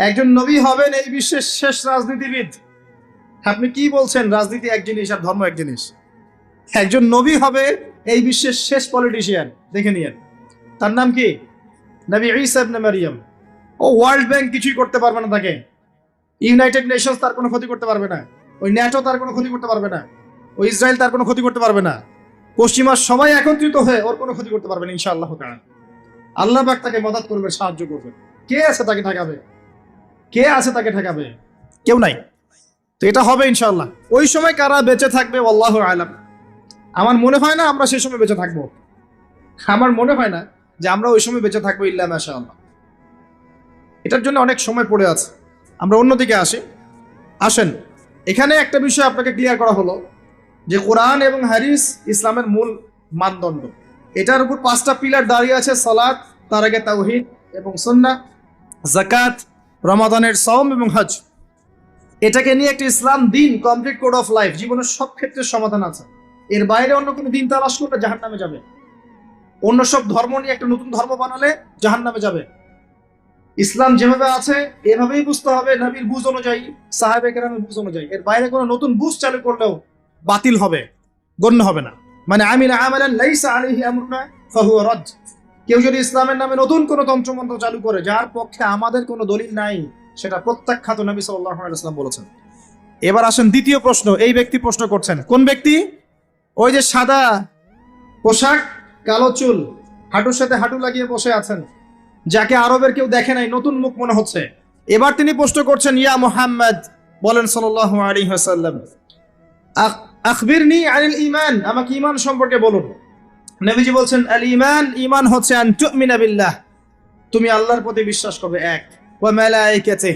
একজন নবী হবেন এই বিশ্বের শেষ রাজনীতিবিদ। আপনি কি বলছেন? রাজনীতি এক জিনিস আর ধর্ম এক জিনিস। একজন নবী হবে এই বিশ্বের শেষ পলিটিশিয়ান, দেখে নিয়েন। তার নাম কি? নবী ঈসা ইবনে মারইয়াম। ও ওয়ার্ল্ড ব্যাংক কিছুই করতে পারবে না তাকে, ইউনাইটেড নেশনস তার কোনো ক্ষতি করতে পারবে না, ওই ন্যাটো তার কোনো ক্ষতি করতে পারবে না, ওই ইসরায়েল তার কোনো ক্ষতি করতে পারবে না, পশ্চিমা সবাই একত্রিত হয়ে ওর কোনো ক্ষতি করতে পারবে না ইনশাআল্লাহ তাআলা। আল্লাহ পাক তাকে মদদ করবে, সাহায্য করবে। কে আছে তাকে ঠেকাবে? কে আছে তাকে ঠেকাবে? কেউ নাই। তো এটা হবে ইনশাআল্লাহ। ওই সময় কারা বেঁচে থাকবে আল্লাহু আলাম। আমার মনে হয় না আমরা সেই সময় বেঁচে থাকবো। আমার মনে হয় না যে আমরা ওই সময় বেঁচে থাকবো ইল্লা মাশাআল্লাহ। এটার জন্য অনেক সময় পড়ে আছে। আমরা অন্যদিকে আসেন। এখানে একটা বিষয় আপনাকে ক্লিয়ার করা হলো যে কোরআন এবং হাদিস ইসলামের মূল মানদণ্ড। এটার উপর 5টা পিলার দাঁড়িয়ে আছে: সালাত, তার আগে তাওহীদ এবং সুন্নাহ, যাকাত, রমাদানের সওম এবং হজ। এটাকে নিয়ে একটা ইসলাম দিন, কমপ্লিট কোড অফ লাইফ, জীবনের সব ক্ষেত্রে সমাধান আছে। এর বাইরে অন্য কোনো দিন তালাশ করলে জাহান্নামে যাবে। অন্য সব ধর্ম নিয়ে একটা নতুন ধর্ম বানালে জাহান্নামে যাবে। ইসলাম যেভাবে আছে এভাবেই বুঝতে হবে, নবীর বুঝ অনুযায়ী, সাহাবায়ে কেরামের বুঝ অনুযায়ী। এর বাইরে কোনো নতুন বুঝ চালু করলেও বাতিল হবে, গণ্য হবে না। মানে আমিলা আমালান লাইসা আলাইহি আমরুনা ফাহুয়া রাদ। কেউ যদি ইসলামের নামে নতুন কোনো তন্ত্রমন্ত্র চালু করে যার পক্ষে আমাদের কোনো দলিল নাই, সেটা প্রত্যাখ্যাত। নবী সাল্লাল্লাহু আলাইহি ওয়াসাল্লাম বলেছেন। এবার আসেন দ্বিতীয় প্রশ্ন। এই ব্যক্তি প্রশ্ন করছেন। কোন ব্যক্তি? ওই যে সাদা পোশাক, কালো চুল, হাঁটুর সাথে হাঁটু লাগিয়ে বসে আছেন, যাকে আরবের কেউ দেখে নাই, নতুন মুখ মনে হচ্ছে। এবার তিনি প্রশ্ন করছেন, ইয়া মুহাম্মদ, বলেন সাল্লাল্লাহু আলাইহি ওয়াসাল্লাম, আখবিরনি আনিল ঈমান, আমাকে ঈমান সম্পর্কে বলুন। নবীজি বলছেন, আল ঈমান, ঈমান হচ্ছে আন তুমিনা বিল্লাহ, তুমি আল্লাহর প্রতি বিশ্বাস করবে, 1, ওয়া মালাইকাতিহি,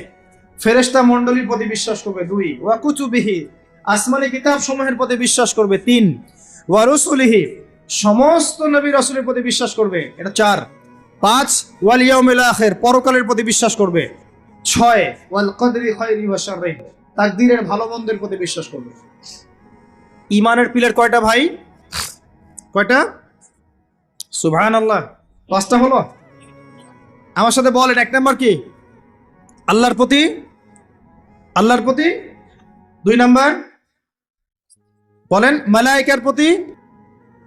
ফেরেশতা মণ্ডলীর প্রতি বিশ্বাস করবে, 2, ওয়া কুতুবিহি, আসমানি কিতাব সমূহের প্রতি বিশ্বাস করবে, 3, ওয়া রুসুলিহি, সমস্ত নবী রাসূলের প্রতি বিশ্বাস করবে, এটা 4, 5, ওয়াল ইয়াউমিল আখির, পরকালের প্রতি বিশ্বাস করবে, 6, ওয়াল কদরি খায়রি ওয়া শাররি, তাকদীরের ভালো মন্দের প্রতি বিশ্বাস করবে। ঈমানের পিলার কয়টা ভাই? কয়টা? সুবহানাল্লাহ। 5টা হলো। আমার সাথে বলেন, 1 নাম্বার কি? আল্লাহর প্রতি 2 নাম্বার বলেন মালায়েকার প্রতি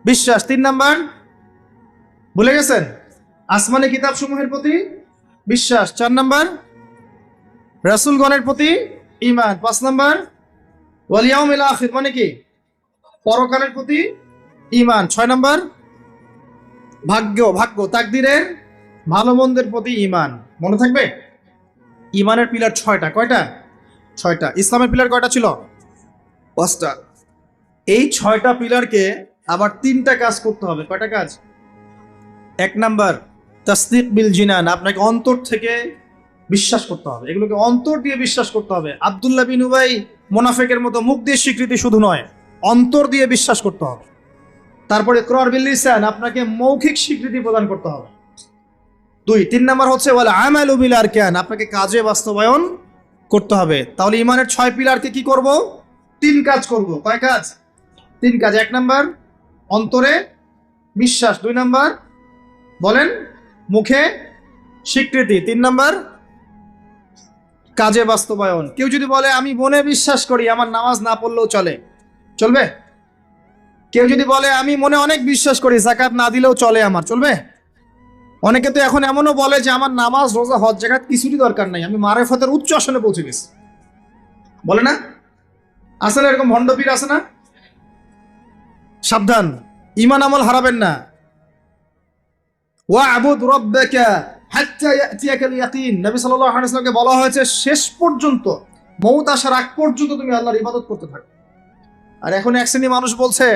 বিশ্বাস, 3 নাম্বার ভুলে গেছেন? আসমানি কিতাব সমূহের প্রতি বিশ্বাস, 4 নাম্বার রাসূলগণের প্রতি ঈমান, 5 নাম্বার ওয়াল ইয়াউমিল আখির, মানে কি? পরকালের প্রতি ঈমান, 6 নাম্বার ভাগ্য, তাকদীরের ভালো মন্দের প্রতি ঈমান। মনে থাকবে? ঈমানের পিলার 6টা। কয়টা? 6টা। ইসলামের পিলার কয়টা ছিল? 5টা। এই 6টা পিলারকে আবার 3টা কাজ করতে হবে। কয়টা কাজ? 1 নাম্বার তাসদীক বিল জিনান, আপনাকে অন্তর থেকে বিশ্বাস করতে হবে। এগুলোকে অন্তর দিয়ে বিশ্বাস করতে হবে। আব্দুল্লাহ বিন উবাই মুনাফিকের মতো মুখ দিয়ে স্বীকৃতি শুধু নয়, অন্তর দিয়ে বিশ্বাস করতে হবে। তারপরে ইকরার বিল লিসান, আপনাকে মৌখিক স্বীকৃতি প্রদান করতে হবে। 2, 3 নাম্বার হচ্ছে ওয়াল আমালু বিল আরকান, আপনাকে কাজে বাস্তবায়ন করতে হবে। তাহলে ঈমানের 6 পিলারকে কি করব? 3 কাজ করব। কয় কাজ? 3 কাজ। 1 নাম্বার অন্তরে বিশ্বাস, 2 নাম্বার বলেন মুখে স্বীকৃতি, 3 নাম্বার কাজে বাস্তবায়ন। কেউ যদি বলে আমি মনে বিশ্বাস করি, আমার নামাজ না পড়লেও চলবে? কেউ যদি বলে আমি মনে অনেক বিশ্বাস করি, যাকাত না দিলেও চলে, আমার চলবে? অনেকে তো এখন এমনও বলে যে আমার নামাজ, রোজা, হজ, যাকাত কিছুরই দরকার নাই, আমি মারেফতের উচ্চ আসনে পৌঁছে গেছি। বলে না? আছে না এরকম ভণ্ড পীর? আছে না? সাবধান, ঈমান আমল হারাবেন না। ওয়া'বুদ রাব্বাকা হাত্তা ইয়াতিয়াকাল ইয়াকিন, নবী সাল্লাল্লাহু আলাইহি ওয়াসাল্লামকে বলা হয়েছে শেষ পর্যন্ত, মউত আসার আগ পর্যন্ত তুমি আল্লাহর ইবাদত করতে থাকো। আর এখন এক শ্রেণী মানুষ বলছে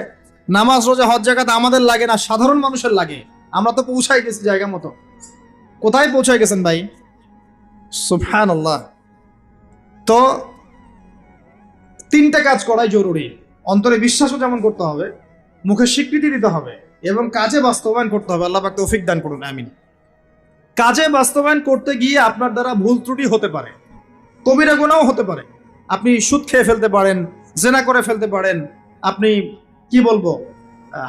নামাজ, রোজা, হজ, যাকাত আমাদের লাগে না, সাধারণ মানুষের লাগে। আমরা তো পৌঁছাই গেছি জায়গা মতো। কোথায় পৌঁছাই গেছেন ভাই? সুবহানাল্লাহ। তো 3টা কাজ করাই জরুরি। অন্তরে বিশ্বাসও যেমন করতে হবে, মুখে স্বীকৃতি দিতে হবে, এবং কাজে বাস্তবায়ন করতে হবে। আল্লাহ পাক তৌফিক দান করুন, আমিন। কাজে বাস্তবায়ন করতে গিয়ে আপনার দ্বারা ভুল ত্রুটি হতে পারে, কবিরা গুনাহও হতে পারে। আপনি সুদ খেয়ে ফেলতে পারেন, জেনা করে ফেলতে পারেন, আপনি কি বলবো,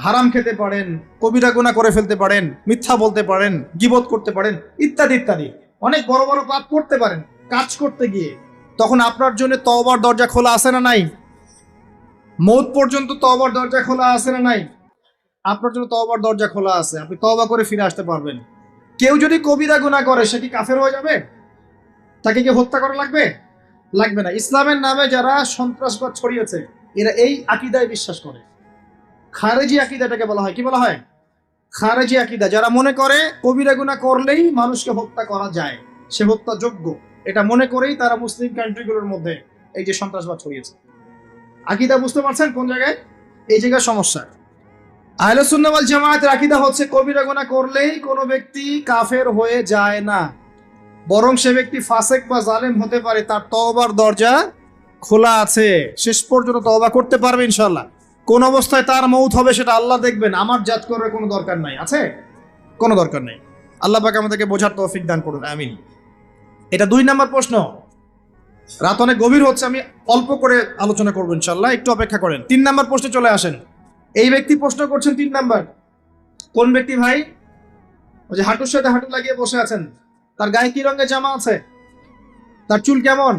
হারাম খেতে পারেন, কবিরা গুনাহ করে ফেলতে পারেন, মিথ্যা বলতে পারেন, গীবত করতে পারেন, ইত্যাদি ইত্যাদি। অনেক বড় বড় পাপ করতে পারেন। কাজ করতে গিয়ে, তখন আপনার জন্য তওবার দরজা খোলা আছে না নাই? মৌত পর্যন্ত তওবার দরজা খোলা আছে না নাই? আপনার জন্য তওবার দরজা খোলা আছে, আপনি তওবা করে ফিরে আসতে পারবেন। কেউ যদি কবিরা গুনাহ করে, সে কি কাফের হয়ে যাবে? তাকে কি হত্যা করা লাগবে? লাগবে না। ইসলামের নামে যারা সন্ত্রাসবাদ ছড়িয়েছে, এরা এই আকীদায় বিশ্বাস করে। খারেজি আকীদাটাকে বলা হয়, কি বলা হয়? খারেজি আকীদা। যারা মনে করে কবিরা গুনাহ করলেই মানুষকে হত্যা করা যায়, সে হত্যাযোগ্য, এটা মনে করেই তারা মুসলিম কান্ট্রিগুলোর মধ্যে এই যে সন্ত্রাসবাদ ছড়িয়েছে। আকীদা বুঝতে পারছেন কোন জায়গায়? এই জায়গায় সমস্যা। আহলে সুন্নাহ ওয়াল জামায়াতের আকীদা হচ্ছে কবিরা গুনাহ করলেই কোনো ব্যক্তি কাফের হয়ে যায় না, বরং সে ব্যক্তি ফাসেক বা জালেম হতে পারে, তার তওবার দরজা খোলা আছে, শেষ পর্যন্ত তওবা করতে পারবে ইনশাআল্লাহ। কোন অবস্থায় তার মৌত হবে সেটা আল্লাহ দেখবেন, আমার জাজ করার কোনো দরকার নাই। আছে? কোনো দরকার নেই। আল্লাহ পাক আমাদেরকে বোঝার তৌফিক দান করুন, আমিন। এটা 2 নম্বর প্রশ্ন। রাত অনেক গভীর হচ্ছে, আমি অল্প করে আলোচনা করবো ইনশাআল্লাহ, একটু অপেক্ষা করেন। 3 নম্বর প্রশ্নে চলে আসেন। এই ব্যক্তি প্রশ্ন করছেন 3 নাম্বার। কোন ব্যক্তি ভাই? ওই যে হাঁটুর সাথে হাঁটু লাগিয়ে বসে আছেন, তার গায়ে কি রঙের জামা আছে? তার চুল কেমন?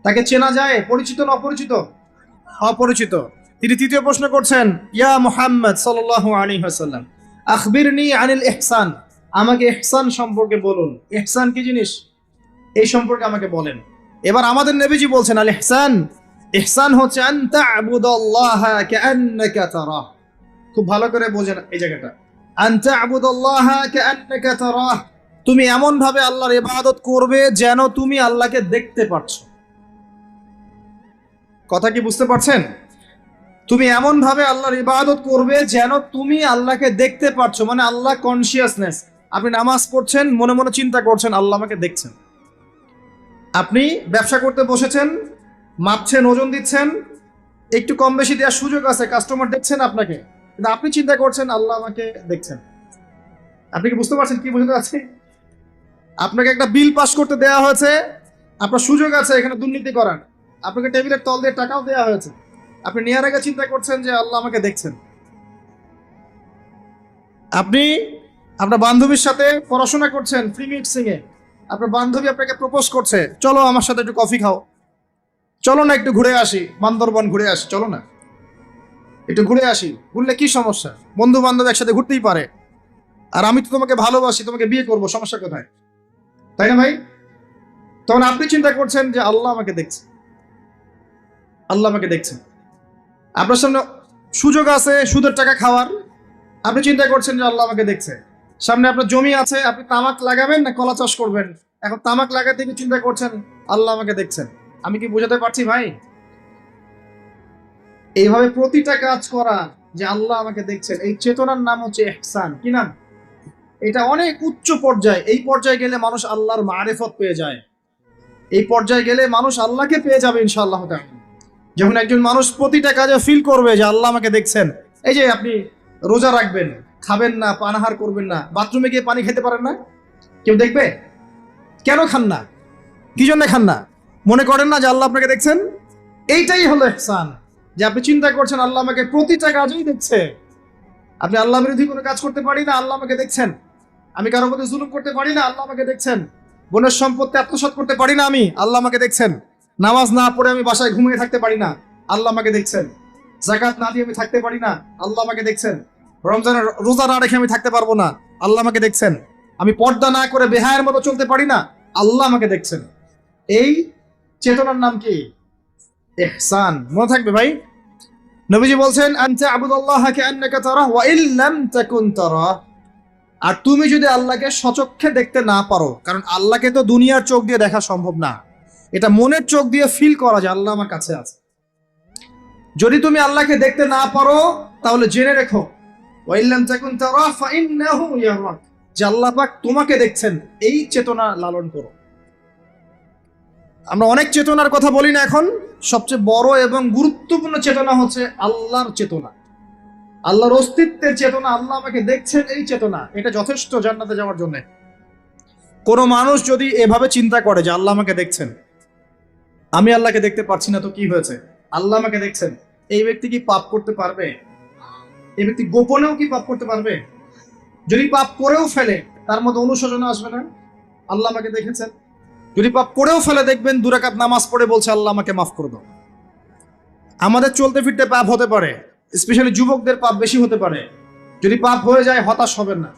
তাকে চেনা যায়? পরিচিত না অপরিচিত? অপরিচিত। তিনি তৃতীয় প্রশ্ন করছেন, ইয়া মুহাম্মদ সাল্লাল্লাহু আলাইহি ওয়াসাল্লাম, আখবিরনি আনিল ইহসান, আমাকে ইহসান সম্পর্কে বলুন। ইহসান কি জিনিস, এই সম্পর্কে আমাকে বলেন। এবার আমাদের নবীজি বলছেন, আল ইহসান, ইহসান হচ্ছে আন তা'বুদাল্লাহা কাআন্নাকা তারাহ। খুব ভালো করে বোঝেন এই জায়গাটা। আন তা'বুদাল্লাহা কাআন্নাকা তারাহ, তুমি এমন ভাবে আল্লাহর ইবাদত করবে যেন তুমি আল্লাহকে দেখতে পাচ্ছ। কথা কি বুঝতে পারছেন? তুমি এমন ভাবে আল্লাহর ইবাদত করবে যেন তুমি আল্লাহকে দেখতে পাচ্ছ, মানে আল্লাহ কনসিয়াসনেস। আপনি নামাজ পড়ছেন, মনে মনে চিন্তা করছেন আল্লাহ আমাকে দেখছেন। আপনি ব্যবসা করতে বসেছেন, মাপছেন, ওজন দিচ্ছেন, একটু কম বেশি দেওয়ার সুযোগ আছে, কাস্টমার দেখছেন আপনাকে, কিন্তু আপনি চিন্তা করছেন আল্লাহ আমাকে দেখছেন। আপনি কি বুঝতে পারছেন কি বোঝাতে আছে? আপনাকে একটা বিল পাস করতে দেওয়া হয়েছে, আপনার সুযোগ আছে এখানে দুর্নীতি করার, আপনাকে টেবিলের তল দিয়ে টাকাও দেওয়া হয়েছে, আপনি নেওয়ার আগে চিন্তা করছেন যে আল্লাহ আমাকে দেখছেন। আপনি আপনার বান্ধবীর সাথে পড়াশোনা করছেন ফ্রি মিক্সিং এ, আপনার বান্ধবী আপনাকে প্রপোজ করছে, চলো আমার সাথে একটু কফি খাও, চলো না একটু ঘুরে আসি, বান্দরবন ঘুরে আসি, চলো না একটু ঘুরে আসি। ঘুরলে কি সমস্যা? বন্ধু বান্ধব একসাথে ঘুরতেই পারে, আর আমি তো তোমাকে ভালোবাসি, তোমাকে বিয়ে করবো, সমস্যা কোথায়? তাই না ভাই? তখন আপনি চিন্তা করছেন যে আল্লাহ আমাকে দেখছে, আল্লাহ আমাকে দেখছেন। আপনার সামনে সুযোগ আছে সুদের টাকা খাওয়ার, আপনি চিন্তা করছেন যে আল্লাহ আমাকে দেখছে। সামনে আপনার জমি আছে, আপনি তামাক লাগাবেন না কলা চাষ করবেন, এখন তামাক লাগাতে গিয়ে চিন্তা করছেন আল্লাহ আমাকে দেখছেন। আমি কি বোঝাতে পারছি ভাই? এইভাবে প্রতিটা কাজ করা যে আল্লাহ আমাকে দেখছেন, এই চেতনার নাম হচ্ছে ইহসান। কি নাম? এটা অনেক উচ্চ পর্যায়ে। এই পর্যায়ে গেলে মানুষ আল্লাহর মারিফত পেয়ে যায়, এই পর্যায়ে গেলে মানুষ আল্লাহকে পেয়ে যাবে ইনশাআল্লাহ তাআলা। যখন একজন মানুষ প্রতিটা কাজে ফিল করবে যে আল্লাহ আমাকে দেখছেন। এই যে আপনি রোজা রাখবেন, খাবেন না, পানাহার করবেন না, বাথরুমে গিয়ে পানি খেতে পারেন না, কেউ দেখবে? কেন খান না? কি জন্য খান না? মনে করেন না যে আল্লাহ আপনাকে দেখছেন? এইটাই হলো ইহসান, যে আপনি চিন্তা করছেন আল্লাহ আমাকে প্রতিটা কাজেই দেখছে। আপনি আল্লাহ বিরোধী কোনো কাজ করতে পারি না, আল্লাহ আমাকে দেখছেন। আমি কারোর প্রতি জুলুম করতে পারি না, আল্লাহ আমাকে দেখছেন। বোনের সম্পত্তি আত্মসাৎ করতে পারি না আমি, আল্লাহ আমাকে দেখছেন। নামাজ না পড়ে আমি বাসায় ঘুমিয়ে থাকতে পারি না, আল্লাহ আমাকে দেখছেন। যাকাত না দিয়ে আমি থাকতে পারি না, আল্লাহ আমাকে দেখছেন। রমজানের রোজা না রেখে আমি থাকতে পারবো না, আল্লাহ আমাকে দেখছেন। আমি পর্দা না করে বেহায়ের মতো চলতে পারি না, আল্লাহ আমাকে দেখছেন। এই চেতনার নাম কি? ইহসান। মনে থাকবে ভাই। নবীজি বলছেন আনতা আবুদাল্লাহ কাআন্নাকা তারাহ ওয়া ইল্লাম তাকুন তারাহ, আর তুমি যদি আল্লাহকে সচক্ষে দেখতে না পারো, কারণ আল্লাহকে তো দুনিয়ার চোখ দিয়ে দেখা সম্ভব না, এটা মনের চোখ দিয়ে ফিল করা যায় আল্লাহ আমার কাছে আছে। যদি তুমি আল্লাহকে দেখতে না পারো তাহলে জেনে রেখো ওয়া ইল্লাম তাকুন তারাহ ফাইন্নাহু ইয়ারাক, যে আল্লাহ পাক তোমাকে দেখছেন। এই চেতনা লালন করো। আমরা অনেক চেতনার কথা বলি না এখন, সবচেয়ে বড় এবং গুরুত্বপূর্ণ চেতনা হচ্ছে আল্লাহর চেতনা, আল্লাহর অস্তিত্বের চেতনা। আল্লাহ আমাকে দেখছেন, এই চেতনা, এটা যথেষ্ট জান্নাতে যাওয়ার জন্য। কোন মানুষ যদি এভাবে চিন্তা করে যে আল্লাহ আমাকে দেখছেন, আমি আল্লাহকে দেখতে পাচ্ছি না, তো কি হয়েছে, আল্লাহ আমাকে দেখছেন, এই ব্যক্তি কি পাপ করতে পারবে? এই ব্যক্তি গোপনেও কি পাপ করতে পারবে? যদি পাপ করেও ফেলে তার মধ্যে অনুশোচনা আসবে না? আল্লাহ আমাকে দেখেছেন, যদি পাপ করেও ফেলে দেখবেন 2 রাকাত নামাজ পড়ে বলছে আল্লাহ আমাকে মাফ করে দাও। আমাদের চলতে ফিরতে পাপ হতে পারে, স্পেশালি যুবকদের পাপ বেশি হতে পারে। যদি পাপ হয়ে যায় হতাশ হবেন না।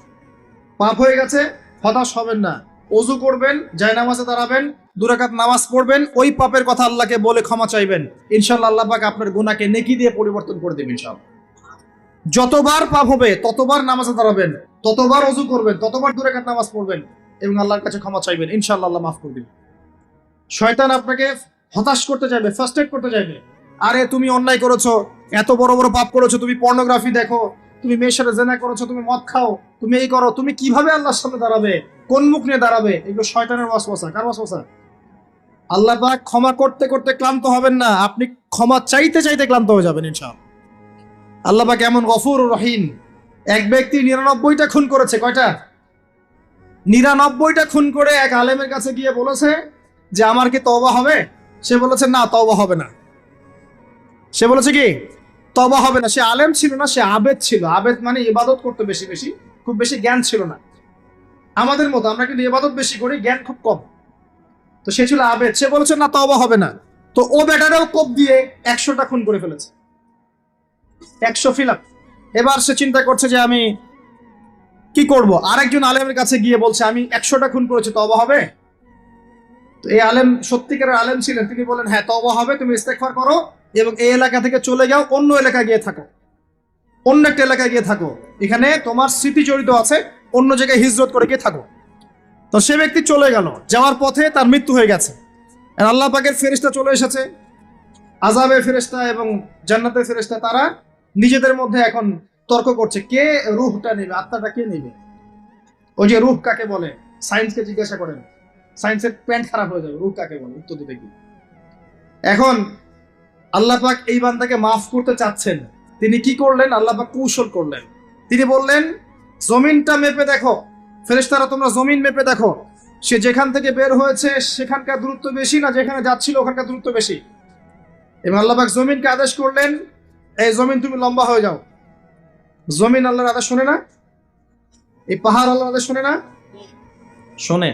পাপ হয়ে গেছে হতাশ হবেন না। ওযু করবেন, জায়নামাজে দাঁড়াবেন, 2 রাকাত নামাজ পড়বেন, ওই পাপের কথা আল্লাহকে বলে ক্ষমা চাইবেন। ইনশাআল্লাহ আল্লাহ পাক আপনার গুনাহকে নেকি দিয়ে পরিবর্তন করে দেবেন ইনশাআল্লাহ। যতবার পাপ হবে ততবার নামাজে দাঁড়াবেন, ততবার ওযু করবেন, ততবার 2 রাকাত নামাজ পড়বেন এবং আল্লাহর কাছে ক্ষমা চাইবেন। ইনশাআল্লাহ আল্লাহ মাফ করে দিবেন। শয়তান আপনাকে হতাশ করতে চাইবে, ফার্স্ট্রেট করতে চাইবে। আরে তুমি অন্যায় করেছো, এত বড় বড় পাপ করেছো, তুমি পর্নোগ্রাফি দেখো, তুমি মেয়ের সাথে জেনা করেছো, তুমি মদ খাও, তুমি এই করো, তুমি কিভাবে আল্লাহর সামনে দাঁড়াবে, কোন মুখ নিয়ে দাঁড়াবে? এগুলো শয়তানের ওয়াসওয়াসা। কার ওয়াসওয়াসা? আল্লাহ পাক ক্ষমা করতে করতে ক্লান্ত হবেন না, আপনি ক্ষমা চাইতে চাইতে ক্লান্ত হয়ে যাবেন ইনশাআল্লাহ। আল্লাহ পাক এমন গফুর রহিম। এক ব্যক্তি 99টা খুন করেছে। কয়টা? 99টা খুন করে এক আলেমের কাছে গিয়ে বলেছে যে আমার কি তওবা হবে? সে বলেছে না, তওবা হবে না। সে বলেছে কি তওবা হবে না। সে আলেম ছিল না, সে আবেদ ছিল। আবেদ মানে ইবাদত করতে বেশি বেশি, খুব বেশি জ্ঞান ছিল না। আমাদের মতো আমরা কিন্তু ইবাদত বেশি করি, জ্ঞান খুব কম। তো সে ছিল আবেদ, সে বলেছে না তওবা হবে না। তো ও বেটারেও কোপ দিয়ে 100টা খুন করে ফেলেছে, 100 ফিল আপ। এবার সে চিন্তা করছে যে আমি কি করব। আরেকজন আলেমের কাছে গিয়ে বলছে আমি 100টা খুন করেছি, তওবা হবে? তো এই আলেম সত্যিকারের আলেম ছিলেন, তিনি বলেন হ্যাঁ তওবা হবে, তুমি ইস্তেগফার করো এবং এই এলাকা থেকে চলে যাও, অন্য এলাকায় গিয়ে থাকো, অন্য একটা এলাকায় গিয়ে থাকো, এখানে তোমার স্মৃতি জড়িত আছে, অন্য জায়গায় হিজরত করে গিয়ে থাকো। তো সে ব্যক্তি চলে গেল, যাওয়ার পথে তার মৃত্যু হয়ে গেছে। আর আল্লাহ পাকের ফেরেশতা চলে এসেছে, আযাবের ফেরেশতা এবং জান্নাতের ফেরেশতা, তারা নিজেদের মধ্যে এখন তর্ক করছে কে রূহটা নেবে, আত্মাটা কে নেবে। ওই যে রূহ কাকে বলে, সায়েন্সকে জিজ্ঞাসা করেন, সায়েন্সের প্যান্ট খারাপ হয়ে যাবে, রূহ কাকে বলে, উত্তর দিতে কি। এখন আল্লাহ পাক এই বান্দাকে মাফ করতে চাচ্ছেন, তিনি কি করলেন? আল্লাহ পাক কৌশল করলেন। তিনি বললেন জমিনটা মেপে দেখো, ফেরেশতারা তোমরা জমিন মেপে দেখো, সে যেখান থেকে বের হয়েছে সেখানকার দূরত্ব বেশি না যেখানে যাচ্ছিল ওখানকার দূরত্ব বেশি। এবং আল্লাহ পাক জমিনকে আদেশ করলেন এই জমিন তুমি লম্বা হয়ে যাও। জমিন আল্লাহর আদেশ শোনে না? এই পাহাড় আল্লাহর আদেশ শোনে না? শোনে।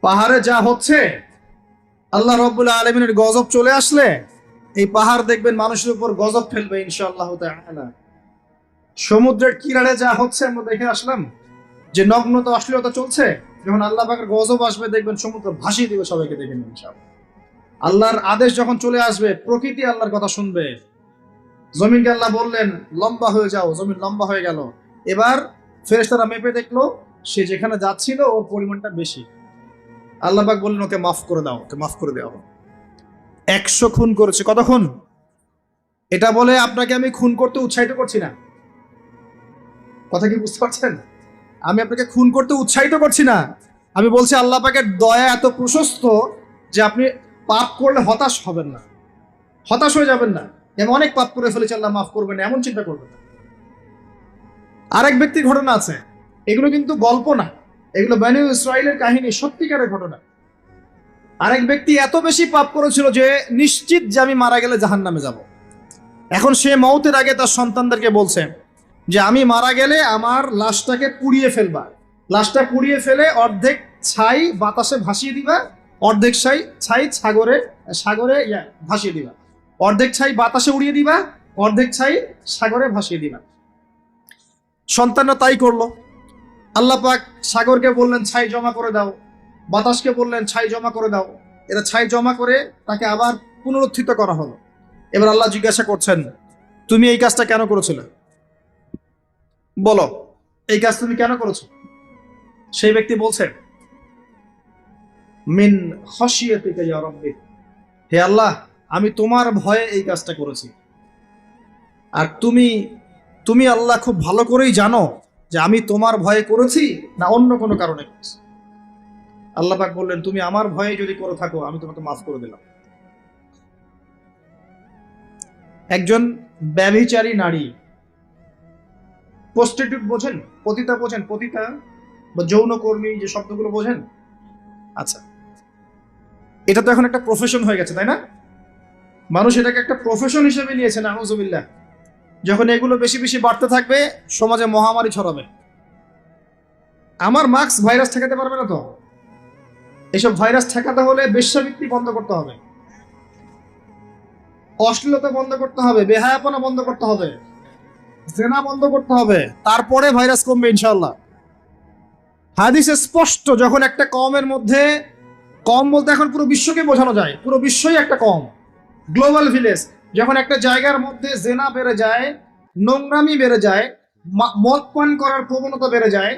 পাহাড়ে যা হচ্ছে, আল্লাহ রাব্বুল আলামিনের গজব চলে আসলে এই পাহাড় দেখবেন মানুষের উপর গজব ফেলবে ইনশাআল্লাহ তাআলা। সমুদ্রের কিনারে যা হচ্ছে আমরা দেখে আসলাম যে নগ্নতা অশ্লীলতা চলছে, যখন আল্লাহ পাকের গজব আসবে দেখবেন সমুদ্র ভাসিয়ে দিবে সবাইকে, দেখেন ইনশাআল্লাহ। আল্লাহর আদেশ যখন চলে আসবে প্রকৃতি আল্লাহর কথা শুনবে। জমিনকে আল্লাহ বললেন লম্বা হয়ে যাও, জমিন লম্বা হয়ে গেল। এবার ফেরেশতারা মেপে দেখলো সে যেখানে যাচ্ছিল ওর পরিমাণটা বেশি। আল্লাহ পাক বললেন ওকে মাফ করে দাও, ওকে মাফ করে দেওয়া। 100 খুন করেছে। কত খুন? এটা বলে আপনাকে আমি খুন করতে উৎসাহিত করছি না, কথা কি বুঝতে পারছেন? আমি আপনাকে খুন করতে উৎসাহিত করছি না। আমি বলছি আল্লাহ পাকের দয়া এত প্রশস্ত যে আপনি পাপ করলে হতাশ হবেন না, হতাশ হয়ে যাবেন না। আমি অনেক পাপ করে ফেলেছি, আল্লাহ মাফ করবেন না, এমন চিন্তা করবেন না। আরেক ব্যক্তির ঘটনা আছে, এগুলো কিন্তু গল্প না, এগুলো বনী ইসরাইলের কাহিনী, সত্যিকারের ঘটনা। আরেক ব্যক্তি এত বেশি পাপ করেছিল যে নিশ্চিত যে আমি মারা গেলে জাহান্নামে যাব। এখন সে মওতের আগে তার সন্তানদেরকে বলছে যে আমি মারা গেলে আমার লাশটাকে পুড়িয়ে ফেলবা, লাশটা পুড়িয়ে ফেলে অর্ধেক ছাই বাতাসে ভাসিয়ে দিবা, অর্ধেক ছাই সাগরে সাগরে ভাসিয়ে দিবা, অর্ধেক ছাই বাতাসে উড়িয়ে দিবা, অর্ধেক ছাই সাগরে ভাসিয়ে দিবা। সন্তানরা তাই করলো। আল্লাহ পাক সাগরকে বললেন ছাই জমা করে দাও, বাতাসকে বললেন ছাই জমা করে দাও। এরা ছাই জমা করে তাকে আবার পুনরুত্থিত করা হলো। এবার আল্লাহ জিজ্ঞাসা করছেন তুমি এই কাজটা কেন করেছিলে, বলো এই কাজ তুমি কেন করেছো? সেই ব্যক্তি বলছে মিন খাশিয়াতিকা ইয়া রাব্বি, হে আল্লাহ আমি তোমার ভয়ে এই কাজটা করেছি। আর তুমি আল্লাহ খুব ভালো করেই জানো যে আমি তোমার ভয়ে করেছি না অন্য কোনো কারণে করেছি। আল্লাহ পাক বললেন তুমি আমার ভয়ে যদি করে থাকো আমি তোমাকে মাফ করে দিলাম। একজন ব্যভিচারী নারী, প্রস্টিটিউট বোঝেন, পতিতা বোঝেন, পতিতা বা যৌনকর্মী যে শব্দগুলো বোঝেন? আচ্ছা, এটা তো এখন একটা প্রফেশন হয়ে গেছে, তাই না? মানুষ এটাকে একটা প্রফেশন হিসেবে নিয়েছে, নাউজুবিল্লাহ। যখন এগুলো বেশি বেশি বাড়তে থাকবে সমাজে মহামারী ছড়াবে। আমার মাস্ক ভাইরাস ঠেকাতে পারবে না তো, এইসব ভাইরাস ঠেকাতে হলে বেশ্যাবৃত্তি বন্ধ করতে হবে, অশ্লীলতা বন্ধ করতে হবে, বেহায়াপনা বন্ধ করতে হবে, জেনা বন্ধ করতে হবে, তারপরে ভাইরাস কমবে ইনশাআল্লাহ। হাদিসে স্পষ্ট, যখন একটা কমের মধ্যে, কম বলতে এখন পুরো বিশ্বকে বোঝানো যায়, পুরো বিশ্বই একটা কম, গ্লোবাল ভিলেজ, যখন একটা জায়গার মধ্যে জেনা বেড়ে যায়, নোংরামি বেড়ে যায়, মদ পান করার প্রবণতা বেড়ে যায়,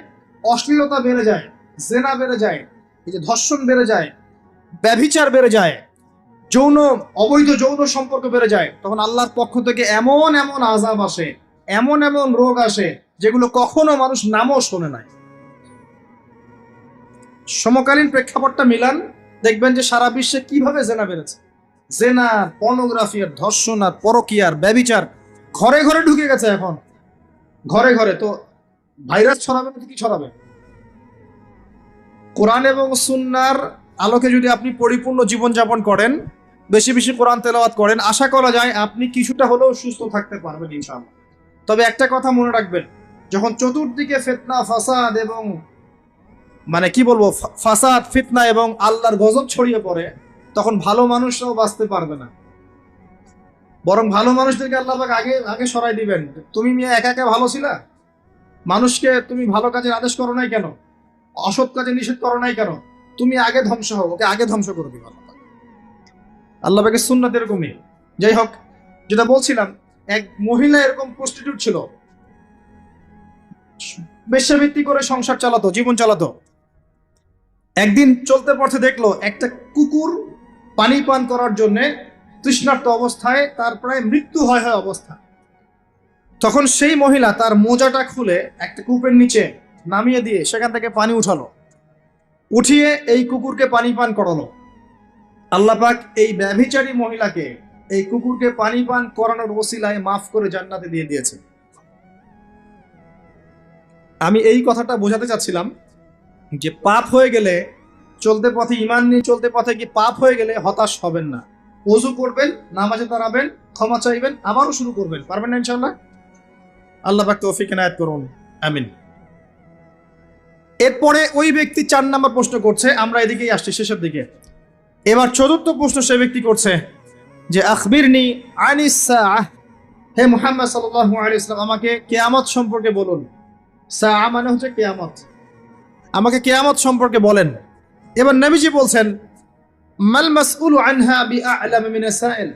অশ্লীলতা বেড়ে যায়, জেনা বেড়ে যায়, এই যে ধর্ষণ বেড়ে যায়, ব্যভিচার বেড়ে যায়, অবৈধ যৌন সম্পর্ক বেড়ে যায়, তখন আল্লাহর পক্ষ থেকে এমন এমন আযাব আসে, এমন এমন রোগ আসে যেগুলো কখনো মানুষ নামও শোনে নাই। সমকালীন প্রেক্ষাপটটা মিলান, দেখবেন যে সারা বিশ্বে কিভাবে জেনা বেড়েছে। জেনা, পর্নোগ্রাফি, আর ধর্ষণ, আর পরকীয়ার, ব্যভিচার ঘরে ঘরে ঢুকে গেছে এখন, ঘরে ঘরে। তো ভাইরাস ছড়াবে না, কি ছড়াবে? কোরআন এবং সুন্নাহর আলোকে যদি আপনি পরিপূর্ণ জীবনযাপন করেন, বেশি বেশি কোরআন তেলাওয়াত করেন, আশা করা যায় আপনি কিছুটা হলেও সুস্থ থাকতে পারবেন ইনশাআল্লাহ। তবে একটা কথা মনে রাখবেন, যখন চতুর্দিকে ফিতনা, ফাসাদ এবং ফাসাদ, ফিতনা এবং আল্লাহর গজব ছড়িয়ে পড়ে, তখন ভালো মানুষরাও বাঁচতে পারবে না, বরং ভালো মানুষদেরকে আল্লাহ পাক আগে আগে সরাই দিবেন। তুমি মেয়ে একা একা ভালো ছিলা, মানুষকে তুমি ভালো কাজের আদেশ করো নাই কেন, অসৎ কাজে নিষেধ করো নাই কেন, তুমি আগে ধ্বংস হও, ওকে আগে ধ্বংস করে দিবে আল্লাহ পাকের সুন্নাত এরকমই। যাই হোক, যেটা বলছিলাম, এক মহিলা এরকম প্রস্টিটিউট ছিল, বেশ্যাবৃত্তি করে সংসার চালাতো, জীবন চালাতো। একদিন চলতে পথে দেখলো একটা কুকুর পানি পান করার জন্য তৃষ্ণার্ত অবস্থায়, তার প্রায় মৃত্যু হয় অবস্থা। তখন সেই মহিলা তার মোজাটা খুলে একটা কূপের নিচে নামিয়ে দিয়ে সেখান থেকে পানি উঠালো, উঠিয়ে এই কুকুরকে পানি পান করালো। আল্লাহ পাক এই ব্যভিচারী মহিলাকে, এই কুকুরকে পানি পান করানোর ওসিলায় মাফ করে জান্নাতে দিয়ে দিয়েছে। আমি এই কথাটা বোঝাতে চাচ্ছিলাম যে পাপ হয়ে গেলে, চলতে পথে ঈমান নিয়ে চলতে পথে কি পাপ হয়ে গেলে হতাশ হবেন না, ওযু করবেন, নামাজে দাঁড়াবেন, ক্ষমা চাইবেন, আবারও শুরু করবেন, পারবেন না ইনশাআল্লাহ। আল্লাহ পাক তৌফিক এনায়েত করুন, আমিন। এরপরে ওই ব্যক্তি 4 নম্বর প্রশ্ন করছে, আমরা এদিকেই আসছি শেষের দিকে। এবার চতুর্থ প্রশ্ন সে ব্যক্তি করছে যে আখবিরনি আনিস সাআহ, হে মুহাম্মদ সাল্লাল্লাহু আলাইহি ওয়াসাল্লাম, আমাকে কিয়ামত সম্পর্কে বলুন। সাআহ মানে হচ্ছে কিয়ামত, আমাকে কিয়ামত সম্পর্কে বলেন। এবার নবীজি বলছেন, মাল মাসউলু আনহা বিআ'লাম মিনাস সাইল।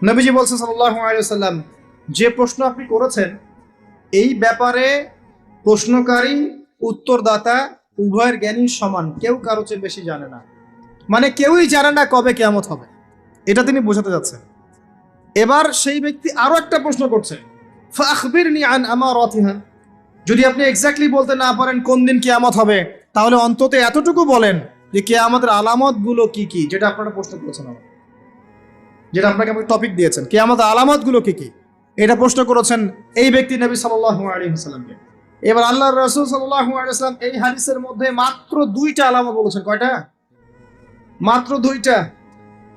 নবীজি বলছেন সাল্লাল্লাহু আলাইহি ওয়াসাল্লাম, যে প্রশ্ন আপনি করেছেন এই ব্যাপারে প্রশ্নকারী, উত্তরদাতা উভয়ের জ্ঞানী সমান, কেউ কারো চেয়ে বেশি জানে না। মানে কেউই জানে না কবে কিয়ামত হবে, এটা তিনি বোঝাতে যাচ্ছেন। এবার সেই ব্যক্তি আরো একটা প্রশ্ন করছে, ফাখবিরনি আন আমারাতিহা, যদি আপনি এক্স্যাক্টলি বলতে না পারেন কোন দিন কিয়ামত হবে, তাহলে অন্তত এতটুকু বলেন যে কিয়ামতের আলামত গুলো কি কি, যেটা আপনারা প্রশ্ন করেছেন, যেটা আপনাকে আমি টপিক দিয়েছেন, কিয়ামতের আলামত গুলো কি কি, এটা প্রশ্ন করেছেন এই ব্যক্তি নবী সাল্লাল্লাহু আলাইহি ওয়াসাল্লামকে। এবার আল্লাহর রাসূল সাল্লাল্লাহু আলাইহি ওয়াসাল্লাম এই হাদিসের মধ্যে মাত্র 2টা আলামত বলেছেন। কয়টা? মাত্র 2টা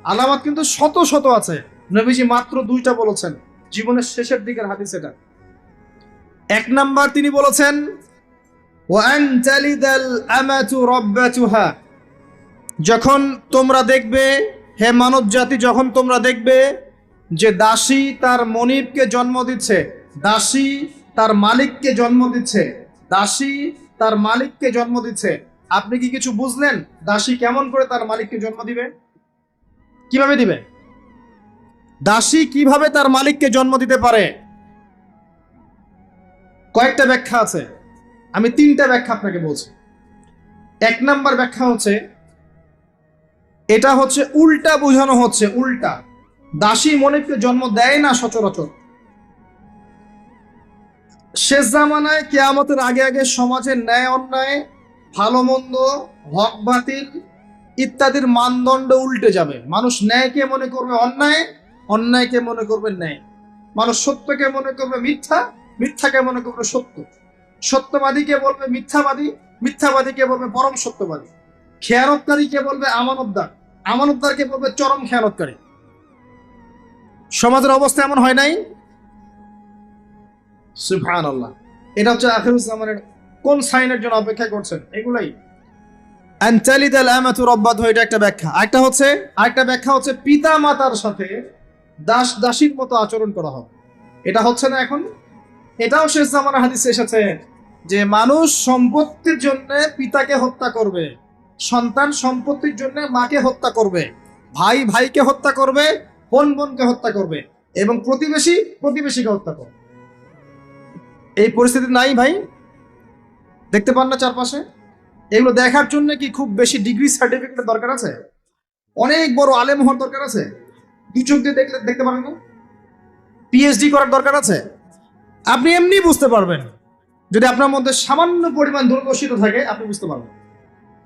আলামত, কিন্তু শত শত আছে। নবীজি মাত্র 2টা বলেছেন, জীবনের শেষের দিকের হাদিস এটা। 1 নাম্বার তিনি বলেছেন, ওয়া আন তালিদাল আমাতু রাব্বাতুহা, যখন তোমরা দেখবে, হে মানব জাতি, যখন তোমরা দেখবে যে দাসী তার মনিবকে জন্ম দিচ্ছে, দাসী তার মালিককে জন্ম দিচ্ছে, দাসী তার মালিককে জন্ম দিচ্ছে, আপনি কি কিছু বুঝলেন দাসী কেমন করে তার মালিককে জন্ম দিবে? কিভাবে দিবে? দাসী কিভাবে তার মালিককে জন্ম দিতে পারে? কয়েকটা ব্যাখ্যা আছে, আমি 3টা ব্যাখ্যা আপনাকে বলছি। 1 নাম্বার ব্যাখ্যা হচ্ছে, এটা হচ্ছে উল্টা বোঝানো হচ্ছে, উল্টা। দাসী মনিবকে জন্ম দেয় না সচরাচর। শেষ জামানায় কিয়ামতের আগে আগে সমাজের ন্যায় অন্যায়, ভালো মন্দ, হক বাতিল ইত্যাদির মানদণ্ড উল্টে যাবে। মানুষ ন্যায়কে মনে করবে অন্যায়, অন্যায়কে মনে করবে ন্যায়। মানুষ সত্যকে মনে করবে মিথ্যা, মিথ্যাকে মনে করবে সত্য। সত্যবাদীকে বলবে মিথ্যাবাদী, মিথ্যাবাদীকে বলবে পরম সত্যবাদী। খেয়ানতকারীকে বলবে আমানতদার, আমানতদারকে বলবে চরম খেয়ানতকারী। সমাজের অবস্থা এমন হয় নাই? সুবহানাল্লাহ। এটা হচ্ছে আখিরুজ জামানের কোন সাইনের জন্য অপেক্ষা করছেন? এগুলাই আন তালিদাল আমাতু রাব্বাতাহা, এটা একটা ব্যাখ্যা। আরেকটা ব্যাখ্যা হচ্ছে পিতা মাতার সাথে দাস দাসীর মতো আচরণ করা হবে। এটা হচ্ছে না এখন, এটাও শেষ জামানার হাদিসে এসেছে যে মানুষ সম্পত্তির জন্য পিতাকে হত্যা করবে, সন্তান সম্পত্তির জন্য মাকে হত্যা করবে, ভাই ভাইকে হত্যা করবে, বোন বোনকে হত্যা করবে, এবং প্রতিবেশী প্রতিবেশীকে হত্যা করবে। এই পরিস্থিতি নাই ভাই? দেখতে পান না চারপাশে? এগুলো দেখার জন্য কি খুব বেশি ডিগ্রি সার্টিফিকেটের দরকার আছে? অনেক বড় আলেম হওয়ার দরকার আছে? দু চোখ দিয়ে দেখতে পারেন না? পিএইচডি করার দরকার আছে? আপনি এমনি বুঝতে পারবেন, যদি আপনার মধ্যে সামান্য পরিমাণ দূরদর্শিত থাকে আপনি বুঝতে পারবেন।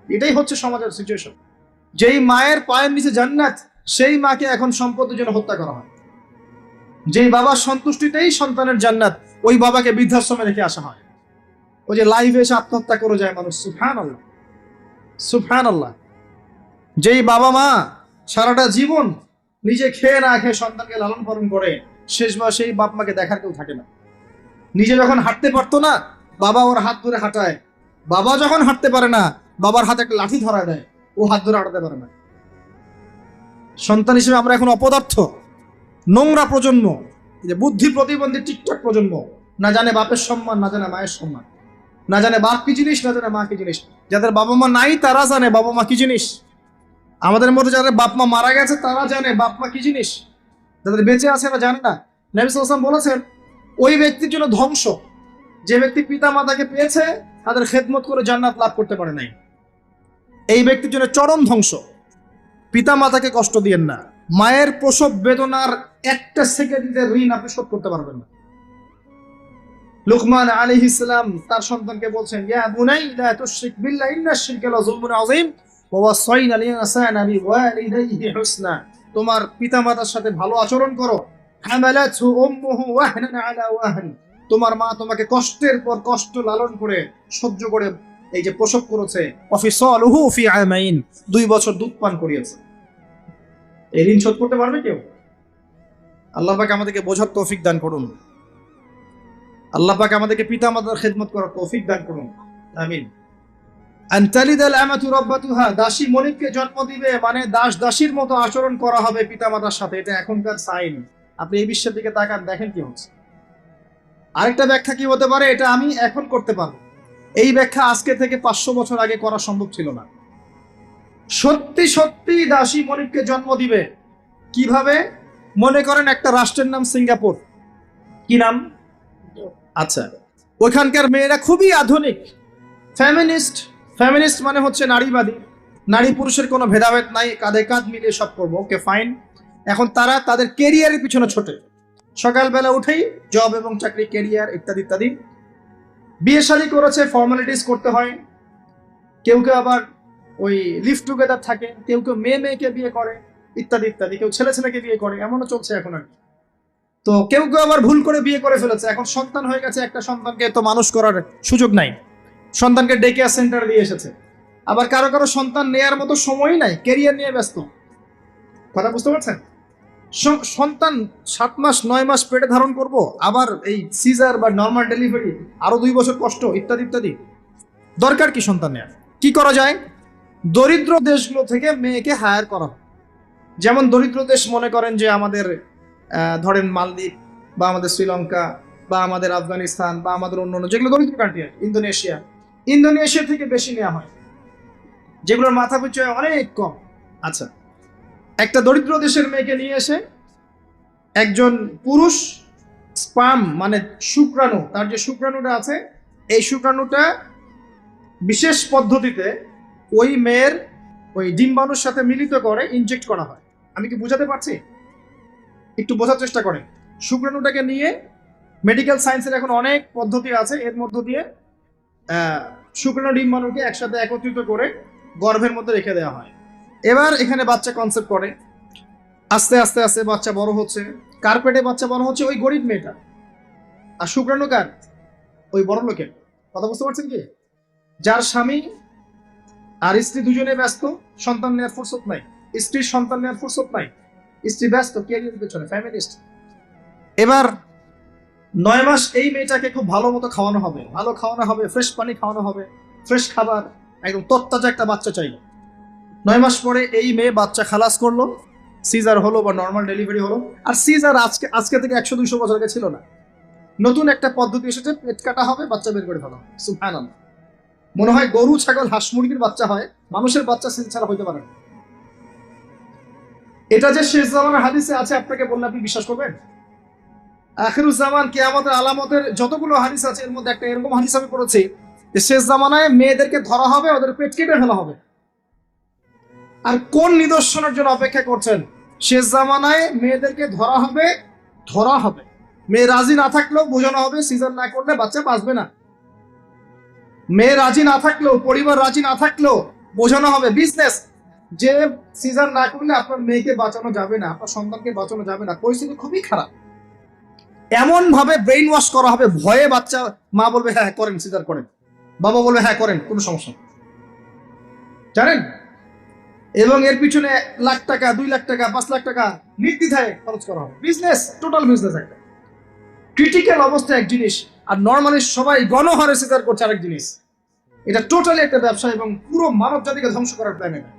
এটাই হচ্ছে সমাজের সিচুয়েশন। যেই মায়ের পায়ের নিচে জান্নাত, সেই মাকে এখন সম্পত্তির জন্য হত্যা করা হয়। যেই বাবার সন্তুষ্টিতেই সন্তানের জান্নাত, ওই বাবাকে বৃদ্ধাশ্রমে রেখে আসা হয়। ওই যে লাইভে এসে আত্মহত্যা করে যায় মানুষ, সুবহানাল্লাহ সুবহানাল্লাহ। যেই বাবা মা সারাটা জীবন নিজে খেয়ে না খেয়ে সন্তানকে লালন পালন করে, শেষ মাস সেই বাপ মাকে দেখার কেউ থাকে না। নিজে যখন হাঁটতে পারতো না, বাবা ওর হাত ধরে হাঁটায়। বাবা যখন হাঁটতে পারে না, বাবার হাতে একটা লাঠি ধরা দেয়, ও হাত ধরে হাঁটাতে পারে না। সন্তান হিসেবে আমরা এখন অপদার্থ, নোংরা প্রজন্ম, যে বুদ্ধি প্রতিবন্ধী টিকটক প্রজন্ম, না জানে বাপের সম্মান, না জানে মায়ের সম্মান, না জানে বাপ কি জিনিস, না জানে মা কি জিনিস। যাদের বাবা মা নাই তারা জানে বাবা মা কি জিনিস। আমাদের মধ্যে যাদের বাপ মা মারা গেছে তারা জানে বাপ মা কি জিনিস, যাদের বেঁচে আছে এরা জানে না। নবী সাল্লাল্লাহু আলাইহি ওয়াসাল্লাম বলেছেন, ওই ব্যক্তির জন্য ধ্বংস যে ব্যক্তি পিতা মাতাকে পেয়েছে, তাদের খেদমত করে জান্নাত লাভ করতে পারে নাই। এই ব্যক্তির জন্য চরম ধ্বংস। পিতা মাতাকে কষ্ট দিয়েন না। মায়ের প্রসব বেদনার একটা সেকেন্ডের ঋণ আপনি শোধ করতে পারবেন না। লুকমান আলাইহিস সালাম তার সন্তানকে বলছেন, ইয়া বুনাই লা তুশরিক বিল্লাহ ইন্নাশ শিরকা লাযুলমুন আযীম ওয়া ওয়াসাইনা আল ইনসানা বিওয়ালিদাইহি হুসনা। তোমার পিতামাতার সাথে ভালো আচরণ করো। হামালাতহু উম্মুহু ওয়াহনান আলা ওয়াহন। তোমার মা তোমাকে কষ্টের পর কষ্ট লালন করে সহ্য করে এই যে প্রসব করেছে। ওয়াফিসালুহু ফি আমাইন, 2 বছর দুধ পান করিয়েছে। এই ঋণ শোধ করতে পারবে কেউ? আল্লাহ পাক আমাদেরকে বোঝার তৌফিক দান করুন। আল্লাহ পাক আমাদেরকে পিতা মাতার খেদমত করার তৌফিক দান করুন, আমিন। আন তালিদাল আমাতু রাব্বাতাহা, দাসী মনিবকে জন্ম দিবে মানে দাস দাসীর মতো আচরণ করা হবে পিতা মাতার সাথে। এটা এখনকার সাইন। আপনি এই বিশ্বের দিকে তাকান, দেখেন কি হচ্ছে। আরেকটা ব্যাখ্যা কি হতে পারে, এটা আমি এখন করতে পারবো। এই ব্যাখ্যা আজকে থেকে 500 বছর আগে করা সম্ভব ছিল না। সত্যি সত্যি দাসী মনিবকে জন্ম দিবে। কিভাবে? মনে করেন একটা রাষ্ট্রের নাম সিঙ্গাপুর। কি নাম? আচ্ছা, ওইখানকার মেয়েরা খুবই আধুনিক, ফেমিনিস্ট। ফেমিনিস্ট মানে হচ্ছে নারীবাদী। নারী পুরুষের কোনো ভেদাভেদ নাই, কাঁধে কাঁধ মিলিয়ে সব করবো, ওকে ফাইন। এখন তারা তাদের কেরিয়ারের পিছনে ছোটে। সকালবেলা উঠেই জব এবং চাকরি, কেরিয়ার ইত্যাদি ইত্যাদি। বিয়ে শাদী করেছে, ফর্মালিটিস করতে হয়। কেউ কেউ আবার ওই লিভ টুগেদার থাকে, কেউ কেউ মেয়ে মেয়েকে বিয়ে করে ইত্যাদি ইত্যাদি, কেউ ছেলে ছেলেকে বিয়ে করে, এমনও চলছে এখন আর কি। তো কেউ কেউ আবার ভুল করে বিয়ে করে ফেলেছে, এখন সন্তান হয়ে গেছে, একটা সন্তানকে তো মানুষ করার সুযোগ নাই, সন্তানকে ডে কেয়ার সেন্টার দিয়ে এসেছে। আবার কারো কারো সন্তান নেয়ার মতো সময়ই নাই, ক্যারিয়ার নিয়ে ব্যস্ত। কথা বুঝতে পারছেন? সন্তান 7 মাস 9 মাস পেটে ধারণ করব, আবার এই সিজার বা নর্মাল ডেলিভারি, আরো 2 বছর কষ্ট ইত্যাদি ইত্যাদি। দরকার কি সন্তান নেয়ার? কি করা যায়? দরিদ্র দেশগুলো থেকে মেয়েকে হায়ার করা হয়। যেমন দরিদ্র দেশ মনে করেন যে আমাদের ধরেন মালদ্বীপ বা আমাদের শ্রীলঙ্কা বা আমাদের আফগানিস্তান বা আমাদের অন্য যেগুলো দরিদ্র কান্ট্রি, ইন্দোনেশিয়া থেকে বেশি নেওয়া হয়, যেগুলোর মাথা পিছু অনেক কম। আচ্ছা, একটা দরিদ্র দেশের মেয়েকে নিয়ে এসে একজন পুরুষ স্পার্ম মানে শুক্রাণু, তার যে শুক্রাণুটা আছে, এই শুক্রাণুটা বিশেষ পদ্ধতিতে ওই মেয়ের ওই ডিম্বাণুর সাথে মিলিত করে ইনজেক্ট করা হয়। আমি কি বোঝাতে পারছি? একটু বোঝার চেষ্টা করেন। শুক্রাণুটাকে নিয়ে মেডিকেল সায়েন্সের এখন অনেক পদ্ধতি আছে, এর মধ্য দিয়ে শুক্রাণু ডিম্বাণুকে একসাথে একত্রিত করে গর্ভের মধ্যে রেখে দেওয়া হয়। এবার এখানে বাচ্চা কনসেপ্ট করে, আস্তে আস্তে আস্তে বাচ্চা বড় হচ্ছে। কার পেটে বাচ্চা বড় হচ্ছে? ওই গরিব মেয়েটা। আর শুক্রাণু কার? ওই বড় লোকের। কথা বুঝতে পারছেন কি? যার স্বামী আর স্ত্রী দুজনে ব্যস্ত, সন্তান নেওয়ার ফুরসত নাই, স্ত্রীর সন্তান নেওয়ার ফুরসত নাই, স্ত্রী ব্যস্ত ক্যারিয়ারের পেছনে, ফ্যামিলিস্ট। এবার 9 মাস এই মেয়েটাকে খুব ভালো মতো খাওয়ানো হবে, ভালো খাওয়ানো হবে, ফ্রেশ পানি খাওয়ানো হবে, ফ্রেশ খাবার, একদম তত্তাজা একটা বাচ্চা চাইলো। 9 মাস পরে এই মেয়ে বাচ্চা খালাস করলো, সিজার হলো বা নর্মাল ডেলিভারি হলো। আর সিজার আজকে থেকে 100-200 বছর আগে ছিল না, নতুন একটা পদ্ধতি এসেছে, পেট কাটা হবে, বাচ্চা বের করে ফেলা হবে। সুবহানাল্লাহ। মনে হয় গরু, ছাগল, হাঁস মুরগির বাচ্চা হয়, মানুষের বাচ্চা সিজার ছাড়া হইতে পারে না। এটা যে শেষ জামানের হাদিসে আছে, আপনাকে বললে আপনি বিশ্বাস করবেন? আখিরুজ্জামান কিয়ামতের আলামতের যতগুলো হাদিস আছে এর মধ্যে একটা এরকম হাদিস আমি পড়েছি যে শেষ জামানায় মেয়েদেরকে ধরা হবে, ওদের পেট কেটে ফেলা হবে। আর কোন নিদর্শনের জন্য অপেক্ষা করছেন? শেষ জামানায় মেয়েদেরকে ধরা হবে, মেয়ে রাজি না থাকলেও বোঝানো হবে সিজার না করলে বাচ্চা বাঁচবে না। মেয়ে রাজি না থাকলেও, পরিবার রাজি না থাকলেও বোঝানো হবে, বিজনেস, যে সিজার না করলে আপনার মেয়েকে বাঁচানো যাবে না, আপনার সন্তানকে বাঁচানো যাবে না, পরিস্থিতি খুবই খারাপ। এমন ভাবে ব্রেইন ওয়াশ করা হবে, ভয়ে বাচ্চা, মা বলবে হ্যাঁ করেন, সিজার করেন, বাবা বলবে হ্যাঁ করেন, কোনো সমস্যা নেই, জানেন? এবং এর পিছনে লাখ টাকা, 2 লাখ টাকা, 5 লাখ টাকা নির্দ্বিধায় খরচ করা হবে। বিজনেস, টোটাল বিজনেস একটা। ক্রিটিক্যাল অবস্থা এক জিনিস, আর নর্মালি সবাই গণহারে সিজার করছে আরেক জিনিস। এটা টোটালি একটা ব্যবসা এবং পুরো মানব জাতিকে ধ্বংস করার প্ল্যান। এটা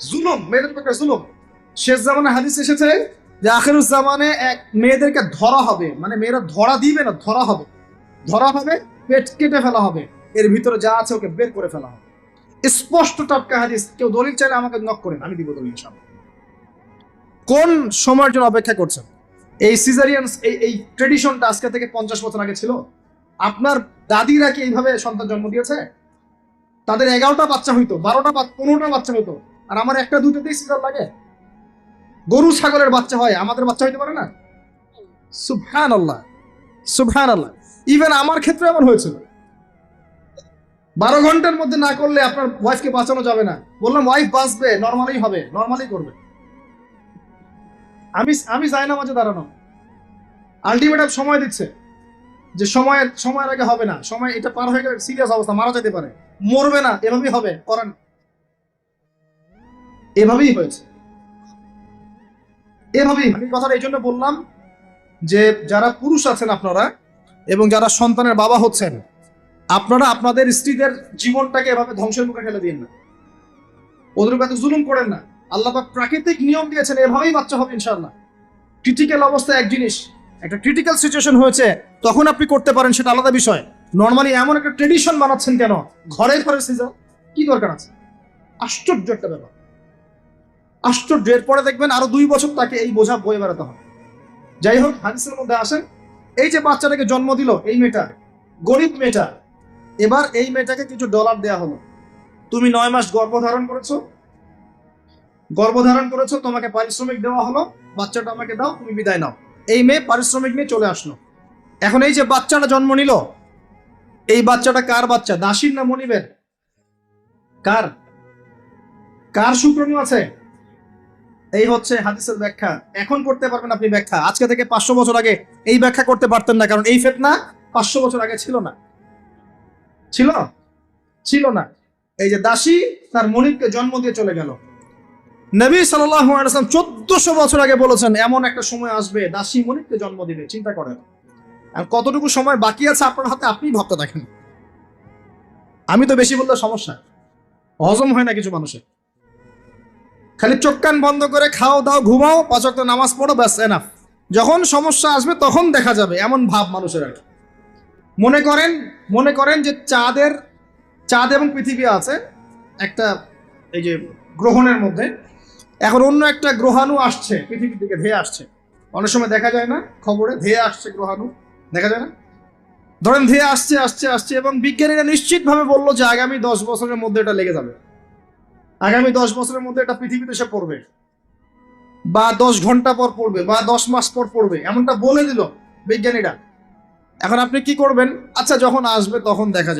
জুলুম, মেয়েদের উপর একটা জুলুম। শেষ জামানে হাদিস এসেছে যে আখিরুজ জামানে মেয়েদেরকে ধরা হবে, মানে মেয়েরা ধরা দিবে না, ধরা হবে, পেট কেটে ফেলা হবে, এর ভিতরে যা আছে ওকে বের করে ফেলা হবে। স্পষ্ট টাটকা হাদিস। কেউ দলিল চাইলে আমাকে নক করেন, আমি দিব দলিল ইনশাআল্লাহ। কোন সময়ের জন্য অপেক্ষা করছেন? এই সিজারিয়ান এই ট্রেডিশনটা আজকে থেকে 50 বছর আগে ছিল। আপনার দাদিরা কি এইভাবে সন্তান জন্ম দিয়েছে? তাদের 11টা বাচ্চা হইতো, 12টা 15টা বাচ্চা হইতো, আর আমার একটা দুটোতেই সিজার লাগে। গরু ছাগলের বাচ্চা হয়, আমাদের বাচ্চা হইতে পারে না? সুবহানাল্লাহ, সুবহানাল্লাহ। ইভেন আমার ক্ষেত্রে এমন হয়েছিল। 12 ঘন্টার মধ্যে না করলে আপনার ওয়াইফকে বাঁচানো যাবে না। বললাম ওয়াইফ বাঁচবে, নর্মালি হবে, নর্মালি করবে। আমি যাই না মাঝে দাঁড়ানো, আলটিমেটাম সময় দিচ্ছে যে সময়ের আগে হবে না, সময় এটা পার হয়ে গেলে সিরিয়াস অবস্থা, মারা যেতে পারে, মরবে না, এভাবেই হবে, করেন। এভাবেই হয়েছে, এভাবেই। আমি কথাটা এই জন্য বললাম যে যারা পুরুষ আছেন আপনারা এবং যারা সন্তানের বাবা হচ্ছেন, আপনারা আপনাদের স্ত্রীদের জীবনটাকে এভাবে ধ্বংসের মুখে ফেলে দিন না, ওদের কাছে জুলুম করেন না। আল্লাহ পাক প্রাকৃতিক নিয়ম দিয়েছেন, এভাবেই বাচ্চা হবে ইনশাআল্লাহ। ক্রিটিক্যাল অবস্থা এক জিনিস, একটা ক্রিটিক্যাল সিচুয়েশন হয়েছে, তখন আপনি করতে পারেন, সেটা আলাদা বিষয়। নর্মালি এমন একটা ট্রেডিশন বানাচ্ছেন কেন? ঘরে সিজার কি দরকার আছে? আশ্চর্য একটা ব্যাপার, আশ্চর্য। এরপরে দেখবেন আরো 2 বছর তাকে এই বোঝা বয়ে বেড়াতে হবে। যাই হোক, হাদিসের মধ্যে আসেন, এই যে বাচ্চাটাকে জন্ম দিল এই মেয়েটা, গরিব মেয়েটা, এবার এই মেয়েটাকে কিছু ডলার দেয়া হলো। তুমি 9 মাস গর্ভধারণ করেছো, তোমাকে পারিশ্রমিক দেওয়া হলো, বাচ্চাটা আমাকে দাও, তুমি বিদায় নাও। এই মেয়ে পারিশ্রমিক নিয়ে চলে আসলো। এখন এই যে বাচ্চাটা জন্ম নিল, এই বাচ্চাটা কার বাচ্চা? দাসীর না মনিবের? কার কার শুক্রাণু আছে? এই হচ্ছে হাদিসের ব্যাখ্যা। এখন করতে পারবেন আপনি ব্যাখ্যা, আজকে থেকে 500 বছর আগে এই ব্যাখ্যা করতে পারতেন না, কারণ এই ফিতনা 500 বছর আগে ছিল না, ছিল না। এই যে দাসী তার মনিবকে জন্ম দিয়ে চলে গেল। নবী সাল্লাল্লাহু আলাইহি ওয়াসাল্লাম 1400 বছর আগে বলেছেন এমন একটা সময় আসবে দাসী মনিবকে জন্ম দিবে। চিন্তা করেন, আর কতটুকু সময় বাকি আছে আপনার হাতে, আপনি ভাবতে দেখেন। আমি তো বেশি বললে সমস্যা, হজম হয় না কিছু মানুষের। খালি চোখ কান বন্ধ করে খাও দাও, ঘুমাও, 5 ওয়াক্ত নামাজ পড়ো, ব্যাস এনাফ। যখন সমস্যা আসবে তখন দেখা যাবে, এমন ভাব মানুষের আর কি। মনে করেন যে চাঁদ এবং পৃথিবী আছে একটা এই যে গ্রহণের মধ্যে। এখন অন্য একটা গ্রহাণু আসছে পৃথিবীর দিকে, ধেয়ে আসছে। অনেক সময় দেখা যায় না খবরে, ধেয়ে আসছে গ্রহাণু, দেখা যায় না? ধরেন ধেয়ে আসছে এবং বিজ্ঞানীরা নিশ্চিতভাবে বললো যে আগামী 10 বছরের মধ্যে এটা লেগে যাবে, আগামী 10 বছরের মধ্যে এটা পৃথিবীতে এসে পড়বে, বা 10 ঘন্টা পর পড়বে, বা 10 মাস পর পড়বে, এমনটা বলে দিল বিজ্ঞানীরা। এখন আপনি কি করবেন? আচ্ছা, যখন আসবে তখন দেখা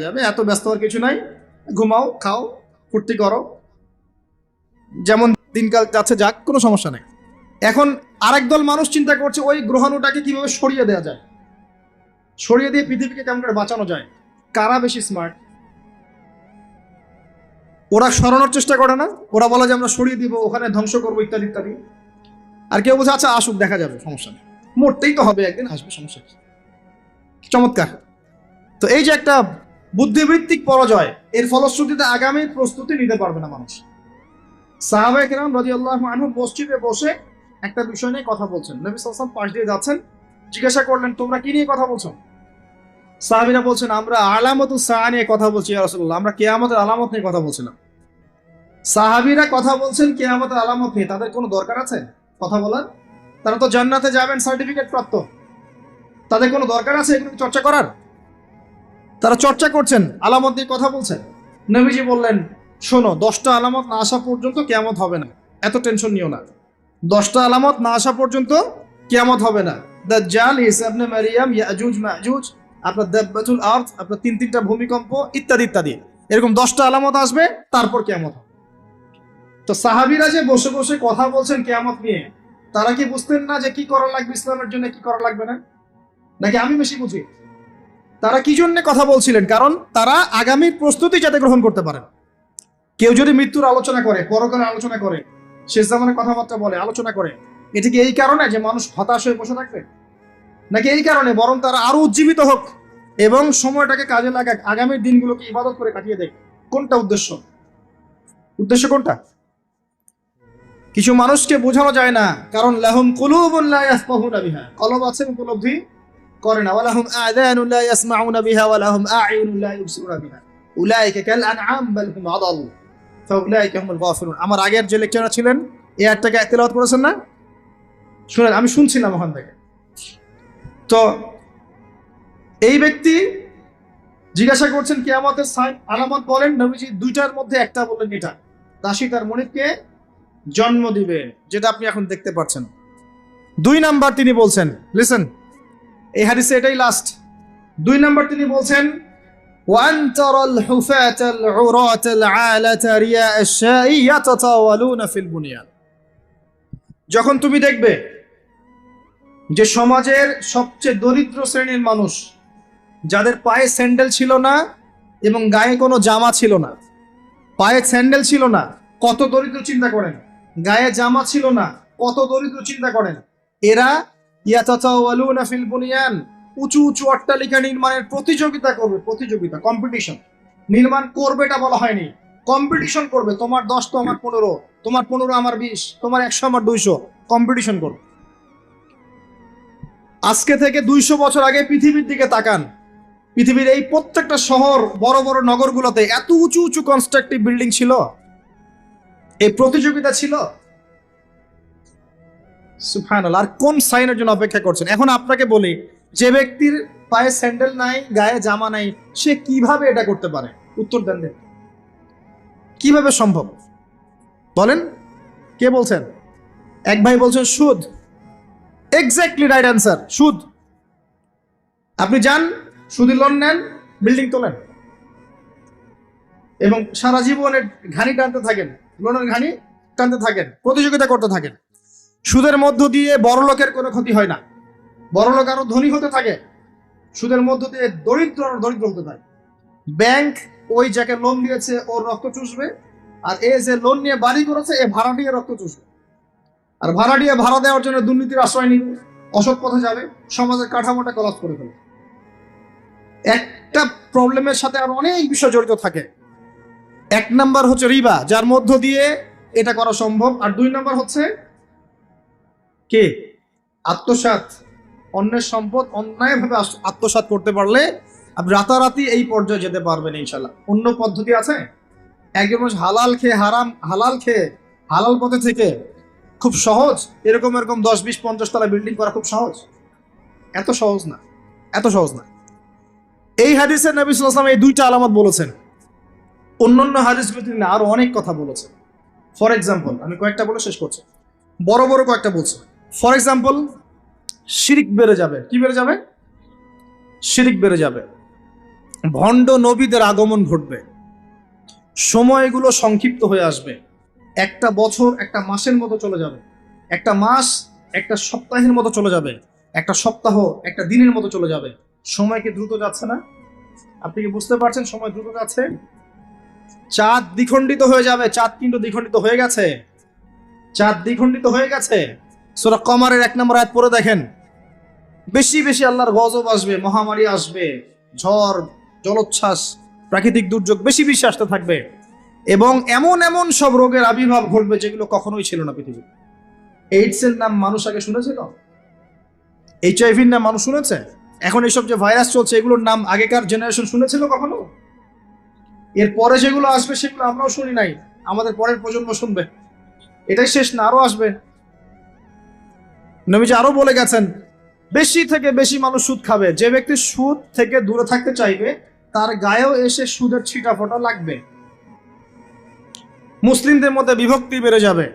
যাবে, এত ব্যস্ত হওয়ার কিছু নাই, ঘুমাও, খাও, ফুর্তি করো, যেমন দিনকাল যাচ্ছে যাক, কোনো সমস্যা নেই। এখন আরেক দল মানুষ চিন্তা করছে ওই গ্রহাণুটাকে কিভাবে সরিয়ে দেওয়া যায়, সরিয়ে দিয়ে পৃথিবীকে কেমন করে বাঁচানো যায়। কারা বেশি স্মার্ট? ওরা সরানোর চেষ্টা করে না, ওরা বলে যে আমরা সরিয়ে দিব, ওখানে ধ্বংস করবো, ইত্যাদি ইত্যাদি। আর কেউ বলছে আচ্ছা আসুক, দেখা যাবে, সমস্যা নেই, মরতেই তো হবে একদিন, আসবে, সমস্যা কি? চমৎকার। তো এই যে একটা বুদ্ধিবৃত্তিক পরাজয়, এর ফলশ্রুতিতে আগামী প্রস্তুতি নিতে পারবে না মানুষ। সাহাবায়ে কেরাম রাদিয়াল্লাহু আনহু মসজিদে বসে একটা বিষয় নিয়ে কথা বলছেন, নবী সাল্লাল্লাহু আলাইহি ওয়াসাল্লাম পাশ দিয়ে যাচ্ছেন, জিজ্ঞাসা করলেন তোমরা কি নিয়ে কথা বলছো? সাহাবীরা বলছেন আমরা আলামাতুস সাআ নিয়ে কথা বলছি ইয়া রাসূলুল্লাহ, আমরা কিয়ামতের আলামত নিয়ে কথা বলছিলাম। সাহাবীরা কথা বলছেন কিয়ামতের আলামত নিয়ে, তাদের কোনো দরকার আছে কথা বলার? তারা তো জান্নাতে যাবেন সার্টিফিকেট প্রাপ্ত, তাদের কোনো দরকার আছে এগুলো চর্চা করার? তারা চর্চা করছেন, আলামত নিয়ে কথা বলছেন। নবীজি বললেন শোনো, 10টা আলামত না আসা পর্যন্ত কিয়ামত হবে না, এত টেনশন নিও না। 10টা আলামত না আসা পর্যন্ত কিয়ামত হবে না। দাজ্জাল, ঈসা ইবনে মারইয়াম, ইয়াজুজ মাজুজ, আপনার দাব্বাতুল আরদ, আপনার তিনটা ভূমিকম্প ইত্যাদি ইত্যাদি, এরকম 10টা আলামত আসবে, তারপর কিয়ামত হবে। তো সাহাবীরা যে বসে বসে কথা বলছেন কিয়ামত নিয়ে, তারা কি বুঝতেন না যে কি করা লাগবে ইসলামের জন্য, কি করা লাগবে না? নাকি আমি বেশি বুঝি? তারা কি জন্য কথা বলছিলেন? কারণ তারা আগামীর প্রস্তুতি যাতে গ্রহণ করতে পারেন। কেউ যদি মৃত্যুর আলোচনা করে, পরকালের আলোচনা করে, শেষ জামানের কথাবার্তা বলে, আলোচনা করে, এটা কি এই কারণে যে মানুষ হতাশ হয়ে বসে থাকবে, নাকি এই কারণে বরং তারা আরো উজ্জীবিত হোক এবং সময়টাকে কাজে লাগাক, আগামীর দিনগুলোকে ইবাদত করে কাটিয়ে দেয়? কোনটা উদ্দেশ্য? উদ্দেশ্য কোনটা? কিছু মানুষকে বোঝানো যায় না, কারণ লাহুম কুলুবুন লা ইয়াফকাহুনা বিহা, কলব আছে উপলব্ধি করে না। ওয়ালাহুম আযানুন লা ইয়াসমাউনা বিহা ওয়ালাহুম আ'য়ুনুন লা ইবসিরুনা বিহা উলাইকা কাল আনআম বাল হুম আদাল ফাউলাইকা হুমুল গাফিলুন। আমার আগের যে লেকচারার ছিলেন এই আয়াতটাকে তেলাওয়াত করেছেন না? শুনেন, আমি শুনছিলাম ওখান থেকে। তো এই ব্যক্তি জিজ্ঞাসা করছেন কিয়ামতের সাইন আলামত বলেন, নবীজি দুইটার মধ্যে একটা বললেন, এটা দাসী তার মনিবকে জন্ম দিবে, যেটা আপনি এখন দেখতে পাচ্ছেন। 2 নাম্বার তিনি বলছেন, লিসেন, এই হাদিসে এটাই লাস্ট। 2 নাম্বার তিনি বলছেন ওয়ান তারাল হুফাতাল উরাতাল আলাতা রিয়া আশ-শাই ইয়াতাতাওয়ালুনা ফিল বুনিয়ান। যখন তুমি দেখবে যে সমাজের সবচেয়ে দরিদ্র শ্রেণীর মানুষ, যাদের পায়ে স্যান্ডেল ছিল না এবং গায়ে কোনো জামা ছিল না, পায়ে স্যান্ডেল ছিল না, কত দরিদ্র চিন্তা করেন, গায়ে জামা ছিল না, কত দরিদ্র চিন্তা করেন, এরা ইয়াতাতাওয়ালুনা ফিল বুনিয়ান, উঁচু উঁচু অট্টালিকা নির্মাণের প্রতিযোগিতা করবে। প্রতিযোগিতা, কম্পিটিশন। নির্মাণ করবে এটা বলা হয়নি, কম্পিটিশন করবে। তোমার 10 তো আমার 15, তোমার 15 আমার 20, তোমার 100 আমার 200, কম্পিটিশন করবে। আজকে থেকে 200 বছর আগে পৃথিবীর দিকে তাকান, পৃথিবীর এই প্রত্যেকটা শহর, বড় বড় নগরগুলোতে এত উঁচু উঁচু কনস্ট্রাকটিভ বিল্ডিং ছিল, এই প্রতিযোগিতা ছিল। সুবহানাল্লাহ। আর কোন সাইনের জন্য অপেক্ষা করছেন? এখন আপনাকে বলি, যে ব্যক্তির পায়ে স্যান্ডেল নাই, গায়ে জামা নাই, সে কিভাবে এটা করতে পারে? উত্তর দেন, কিভাবে সম্ভব বলেন? কে বলছেন? এক ভাই বলছেন সুদ। এক্স্যাক্টলি রাইট অ্যান্সার, সুদ। আপনি যান, সুদি লোন নেন, বিল্ডিং তোলেন এবং সারা জীবনের ঘানি টানতে থাকেন, লোনের ঘানি টানতে থাকেন, প্রতিযোগিতা করতে থাকেন। সুদের মধ্য দিয়ে বড় লোকের কোনো ক্ষতি হয় না, বড় লোক আরো ধনী হতে থাকে, সুদের মধ্য দিয়ে দরিদ্র আরো দরিদ্র হতে থাকে। ব্যাংক ওই যাকে লোন দিয়েছে ওর রক্ত চুষবে, আর এ যে লোন নিয়ে বাড়ি করেছে এ ভাড়া দিয়ে রক্ত চুষবে, আর ভাড়া দিয়ে ভাড়া দেওয়ার জন্য দুর্নীতির আশ্রয় নিবে, অসৎ পথে যাবে, সমাজের কাঠামোটা কলাপস করে ফেলবে। একটা প্রবলেমের সাথে আরো অনেক বিষয় জড়িত থাকে। 1 নাম্বার হচ্ছে রিবা, যার মধ্য দিয়ে এটা করা সম্ভব। আর 2 নাম্বার হচ্ছে কে? আত্মসাৎ। অন্যের সম্পদ অন্যায়ভাবে আত্মসাৎ করতে পারলে আপনি রাতারাতি এই পর্যায়ে যেতে পারবেন ইনশাল্লাহ। অন্য পদ্ধতি আছে? একজন মানুষ হালাল খেয়ে হালাল পথে থেকে খুব সহজ এরকম 10, 20, 50 তলা বিল্ডিং করা খুব সহজ? এত সহজ না, এত সহজ না। এই হাদিসে নবী সাল্লাল্লাহু আলাইহি ওয়াসাল্লাম এই 2টা আলামত বলেছেন। অন্যান্য হাদিসগুলো তিনি আরো অনেক কথা বলেছেন। ফর এক্সাম্পল, আমি কয়েকটা বলে শেষ করছি, বড় বড় কয়েকটা বলছি। ফর এক্সাম্পল, শিরিক বেড়ে যাবে। কি বেড়ে যাবে? শিরিক বেড়ে যাবে। ভণ্ড নবীদের আগমন ঘটবে, সময়গুলো সংক্ষিপ্ত হয়ে আসবে। একটা বছর একটা মাসের মতো চলে যাবে, একটা মাস একটা সপ্তাহের মতো চলে যাবে, একটা সপ্তাহ একটা দিনের মতো চলে যাবে। সময় কি দ্রুত যাচ্ছে না? আপনি কি বুঝতে পারছেন সময় দ্রুত যাচ্ছে? চাঁদ দ্বিখণ্ডিত হয়ে যাবে। চাঁদ কিন্তু দ্বিখণ্ডিত হয়ে গেছে, চাঁদ দ্বিখণ্ডিত হয়ে গেছে। সূরা কমারের 1 নম্বর আয়াত পড়ে দেখেন। বেশি বেশি আল্লাহর গজব আসবে, মহামারী আসবে, ঝড়, জলোচ্ছ্বাস, প্রাকৃতিক দুর্যোগ বেশি বেশি আসতে থাকবে, এবং এমন এমন সব রোগের আবির্ভাব ঘটবে যেগুলো কখনোই ছিল না পৃথিবীতে। এইডস এর নাম মানুষ আগে শুনেছিল? HIV-র নাম মানুষ শুনেছে? এখন এইসব যে ভাইরাস চলছে এগুলোর নাম আগেকার জেনারেশন শুনেছিল কখনো? এর পরে যেগুলো আসবে সেগুলো আমরাও শুনি নাই, আমাদের পরের প্রজন্ম শুনবে। এটাই শেষ না, আরো আসবে। নবীজি আরো বলে গেছেন, বেশি থেকে বেশি মানুষ সুদ খাবে। যে ব্যক্তি সুদ থেকে দূরে থাকতে চাইবে তার গায়েও এসে সুদের ছিটা ফোঁটা লাগবে। মুসলিমদের মধ্যে বিভক্তি বেড়ে যাবে,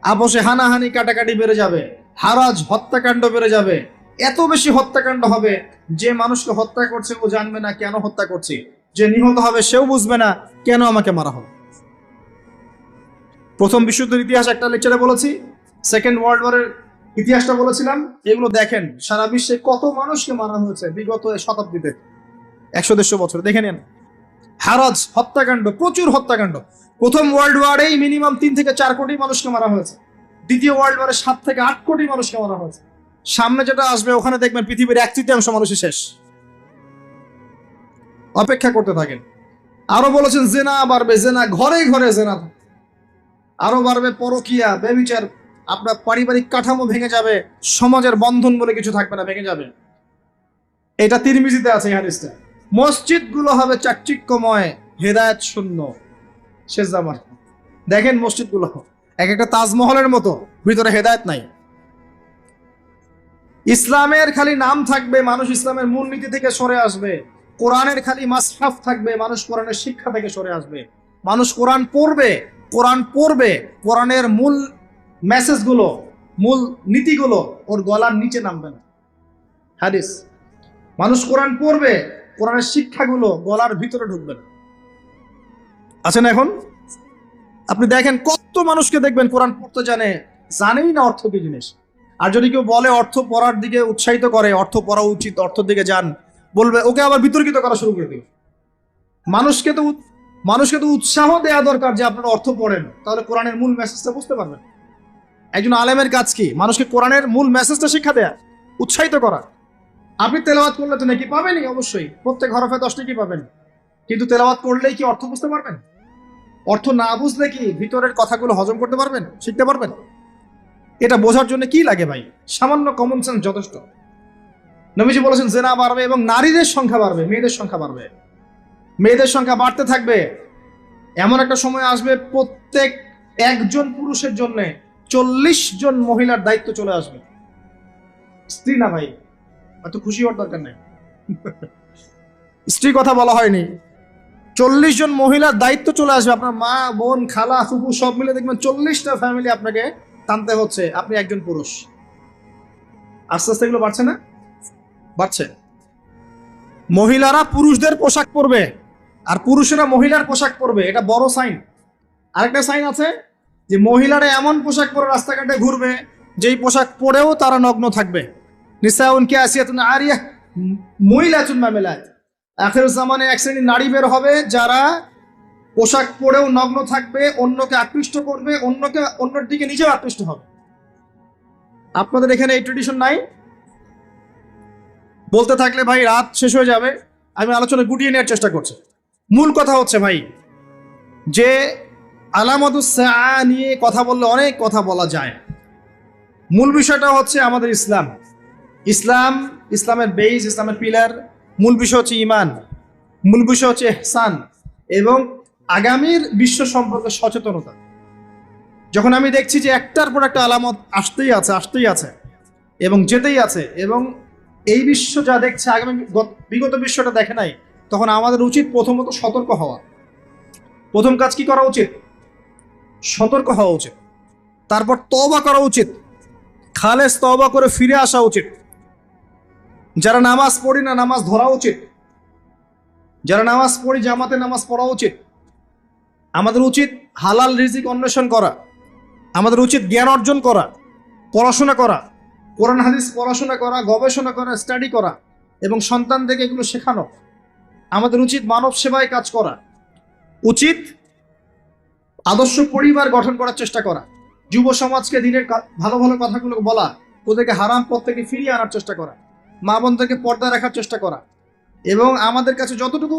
আপোষে হানাহানি কাটাকাটি বেড়ে যাবে, হারাজ হত্যাকাণ্ড বেড়ে যাবে। এত বেশি হত্যাকাণ্ড হবে যে মানুষকে হত্যা করছে ও জানবে না কেন হত্যা করছে, যে নিহত হবে সেও বুঝবে না কেন আমাকে মারা হবে। প্রথম বিশ্বযুদ্ধের ইতিহাস একটা লেকচারে বলেছি, সেকেন্ড ওয়ার্ল্ড ওয়ারের ইতিহাসটা বলেছিলাম। এগুলো দেখেন সারা বিশ্বে কত মানুষকে মারা হয়েছে বিগত শতাব্দীতে, 100-150 বছর দেখে নেন। হারাজ হত্যাকাণ্ড, প্রচুর হত্যাকাণ্ড। প্রথম ওয়ার্ল্ড ওয়ারেই মিনিমাম 3 থেকে 4 কোটি মানুষকে মারা হয়েছে। দ্বিতীয় ওয়ার্ল্ড ওয়ারে 7 থেকে 8 কোটি মানুষকে মারা হয়েছে। সামনে যেটা আসবে ওখানে দেখবেন পৃথিবীর 1/3 মানুষই শেষ। অপেক্ষা করতে থাকেন। আরো বলেছেন জেনা বাড়বে, জেনা ঘরে ঘরে জেনা, আরো বাড়বে পরকিয়া, ব্যভিচার। আপনার পারিবারিক কাঠামো ভেঙে যাবে, সমাজের বন্ধন বলে কিছু থাকবে না, ভেঙে যাবে। এটা তিরমিজিতে আছে এই হাদিসটা। মসজিদগুলো হবে চাকচিক্যময়, হেদায়েত শূন্য শেষ জামার। দেখেন মসজিদগুলো এক একটা তাজমহলের মতো, ভিতরে হেদায়েত নাই। ইসলামের খালি নাম থাকবে, মানুষ ইসলামের মূলনীতি থেকে সরে আসবে। কোরআনের খালি মাসহাফ থাকবে, মানুষ কোরআনের শিক্ষা থেকে সরে আসবে। মানুষ কোরআন পড়বে, কোরআনের মূল মেসেজগুলো, মূল নীতিগুলো ওর গলার নিচে নামবে না। হাদিস, মানুষ কোরআন পড়বে, কোরআনের শিক্ষাগুলো গলার ভিতরে ঢুকবে না। আছেন এখন আপনি দেখেন কত মানুষকে দেখবেন কোরআন পড়তে জানেই না অর্থ কি জিনিস। আর যদি কেউ বলে অর্থ পড়ার দিকে উৎসাহিত করে, অর্থ পড়া উচিত, অর্থের দিকে যান, বলবে ওকে আবার বিতর্কিত করা শুরু করে দিবে। মানুষকে তো উৎসাহ দেওয়া দরকার যে আপনারা অর্থ পড়েন, তাহলে কোরআনের মূল মেসেজটা বুঝতে পারবেন। একজন আলেমের কাজ কি? মানুষকে কোরআনের মূল মেসেজটা শিক্ষা দেয়া, উৎসাহিত করা। আপনি তেলাওয়াত করলে তো নাকি পাবেনই, অবশ্যই প্রত্যেক হরফে 10 নাকি পাবেন, কিন্তু তেলাওয়াত করলেই কি অর্থ বুঝতে পারবেন? অর্থ না বুঝলে কি ভিতরের কথাগুলো হজম করতে পারবেন, শিখতে পারবেন? এটা বোঝার জন্য কি লাগে ভাই? সামান্য কমন সেন্স যথেষ্ট। নবীজি বলেছেন জেনা বাড়বে এবং নারীদের সংখ্যা বাড়বে, মেয়েদের সংখ্যা বাড়বে। মেয়েদের সংখ্যা বাড়তে থাকবে। এমন একটা সময় আসবে প্রত্যেক একজন পুরুষের জন্য 40 জন মহিলার দায়িত্ব চলে আসবে। স্ত্রী না ভাই, এত খুশি হওয়ার দরকার নেই। স্ত্রী কথা বলা হয়নি। 40 জন মহিলার দায়িত্ব চলে আসবে। আপনার মা, বোন, খালা, ফুফু সব মিলে দেখবেন 40টা ফ্যামিলি আপনাকে টানতে হচ্ছে, আপনি একজন পুরুষ। আস্তে আস্তে এগুলো বাড়ছে না? বাড়ছে। মহিলারা পুরুষদের পোশাক পরবে আর পুরুষেরা মহিলার পোশাক পরবে, এটা বড় সাইন। আরেকটা সাইন আছে যে মহিলারা এমন পোশাক পরে রাস্তাঘাটে ঘুরবে যেই পোশাক পরেও তারা নগ্ন থাকবে। নিসাউন কাসিয়াতুন আরিয়াহ মুইলাতুন মামিলাত। আখির জামানে এক শ্রেণীর নারী বের হবে যারা পোশাক পরেও নগ্ন থাকবে, অন্যকে আকৃষ্ট করবে, অন্যের দিকে নিজেও আকৃষ্ট হবে। আপনাদের এখানে এই ট্রেডিশন নাই? বলতে থাকলে ভাই রাত শেষ হয়ে যাবে, আমি আলোচনা গুটিয়ে নেওয়ার চেষ্টা করছি। মূল কথা হচ্ছে ভাই যে আলামাতুস সাআ নিয়ে কথা বললে অনেক কথা বলা যায়। মূল বিষয়টা হচ্ছে আমাদের ইসলামের বেস, ইসলামের পিলার। মূল বিষয় হচ্ছে ঈমান, মূল বিষয় হচ্ছে ইহসান এবং আগামীর বিশ্ব সম্পর্কে সচেতনতা। যখন আমি দেখছি যে একটার পর একটা আলামত আসতেই আছে এবং যেতেই আছে, এবং এই বিশ্ব যা দেখছে আগামী বিগত বিশ্বটা দেখে নাই, তখন আমাদের উচিত প্রথমত সতর্ক হওয়া। প্রথম কাজ কি করা উচিত? সতর্ক হওয়া উচিত। তারপর তওবা করা উচিত, খালেস তওবা করে ফিরে আসা উচিত। যারা নামাজ পড়ি না নামাজ ধরা উচিত, যারা নামাজ পড়ি জামাতে নামাজ পড়া উচিত। আমাদের উচিত হালাল রিজিক অন্বেষণ করা, আমাদের উচিত জ্ঞান অর্জন করা, পড়াশোনা করা, কোরআন হাদিস পড়াশোনা করা, গবেষণা করা, স্টাডি করা এবং সন্তানদেরকে এগুলো শেখানো। আমাদের উচিত মানব সেবায় কাজ করা, উচিত আদর্শ পরিবার গঠন করার চেষ্টা করা, যুব সমাজকে দিনের ভালো ভালো কথাগুলো বলা, ওদেরকে হারাম পথ থেকে ফিরিয়ে আনার চেষ্টা করা, মা বোনদেরকে পর্দায় রাখার চেষ্টা করা। এবং আমাদের কাছে যতটুকু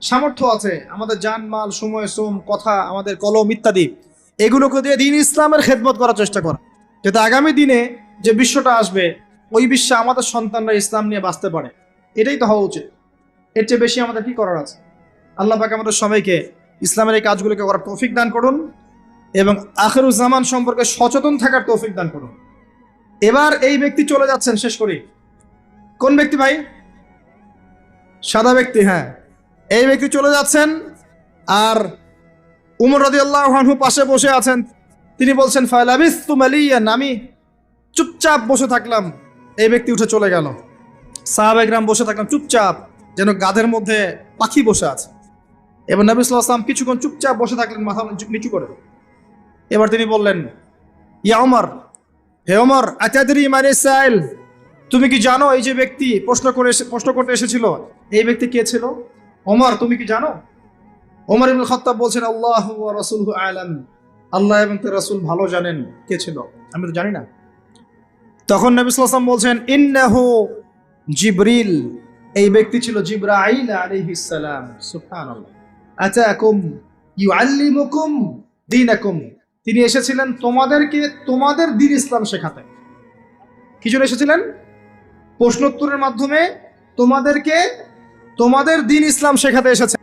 সামর্থ্য আছে, আমাদের জানমাল, সময়, শ্রম, কথা, আমাদের কলম ইত্যাদি, এগুলোকে দিয়ে দিন ইসলামের খেদমত করার চেষ্টা করা, যাতে আগামী দিনে যে বিশ্বটা আসবে ওই বিশ্বে আমাদের সন্তানরা ইসলাম নিয়ে বাঁচতে পারে। এটাই তো হওয়া উচিত। এর চেয়ে বেশি আমাদের কি করার আছে? আল্লাহ পাক আমাদের সবাইকে ইসলামের এই কাজগুলোকে করার তৌফিক দান করুন এবং আখিরুজ্জামান সম্পর্কে সচেতন থাকার তৌফিক দান করুন। এবার এই ব্যক্তি চলে যাচ্ছেন, শেষ করি। কোন ব্যক্তি ভাই? সাদা ব্যক্তি, হ্যাঁ। এই ব্যক্তি চলে যাচ্ছেন আর উমর রাদিয়াল্লাহু আনহু পাশে বসে আছেন। তিনি বলছেন, ফালাবিস্তু মালিয়ান, আমি চুপচাপ বসে থাকলাম। এই ব্যক্তি উঠে চলে গেল। সাহাবায়ে কেরাম বসে থাকলাম চুপচাপ, যেন গাধের মধ্যে পাখি বসে আছে। এবার নবী সাল্লাল্লাহু আলাইহি ওয়াসাল্লাম কিছুক্ষণ চুপচাপ বসে থাকলেন, মাথা নিচু করে। এবার তিনি বললেন, ইয়া ওমর, হে ওমর, আতাদরি মানে সাইল, তুমি কি জানো এই যে ব্যক্তি প্রশ্ন করতে এসেছিল, এই ব্যক্তি কে ছিল? ওমর, তুমি কি জানো? ওমর ইবনে খাত্তাব বলছেন, আল্লাহু ওয়া রাসূলুহু আ'লাম, আল্লাহ এবং তার রাসূল ভালো জানেন কে ছিল, আমি তো জানি না। তখন নবী সাল্লাল্লাহু আলাইহি ওয়াসাল্লাম বলছেন, ইন্নাহু জিবরিল, এই ব্যক্তি ছিল জিবরাইল আলাইহিস সালাম। সুবহানাল্লাহ। আতাকুম ইউআল্লিমুকুম দীনাকুম, তিনি এসেছিলেন তোমাদেরকে তোমাদের দ্বীন ইসলাম শেখাতে। কি জন্য এসেছিলেন? প্রশ্নোত্তরের মাধ্যমে তোমাদেরকে তোমাদের দ্বীন ইসলাম শেখাতে এসেছেন।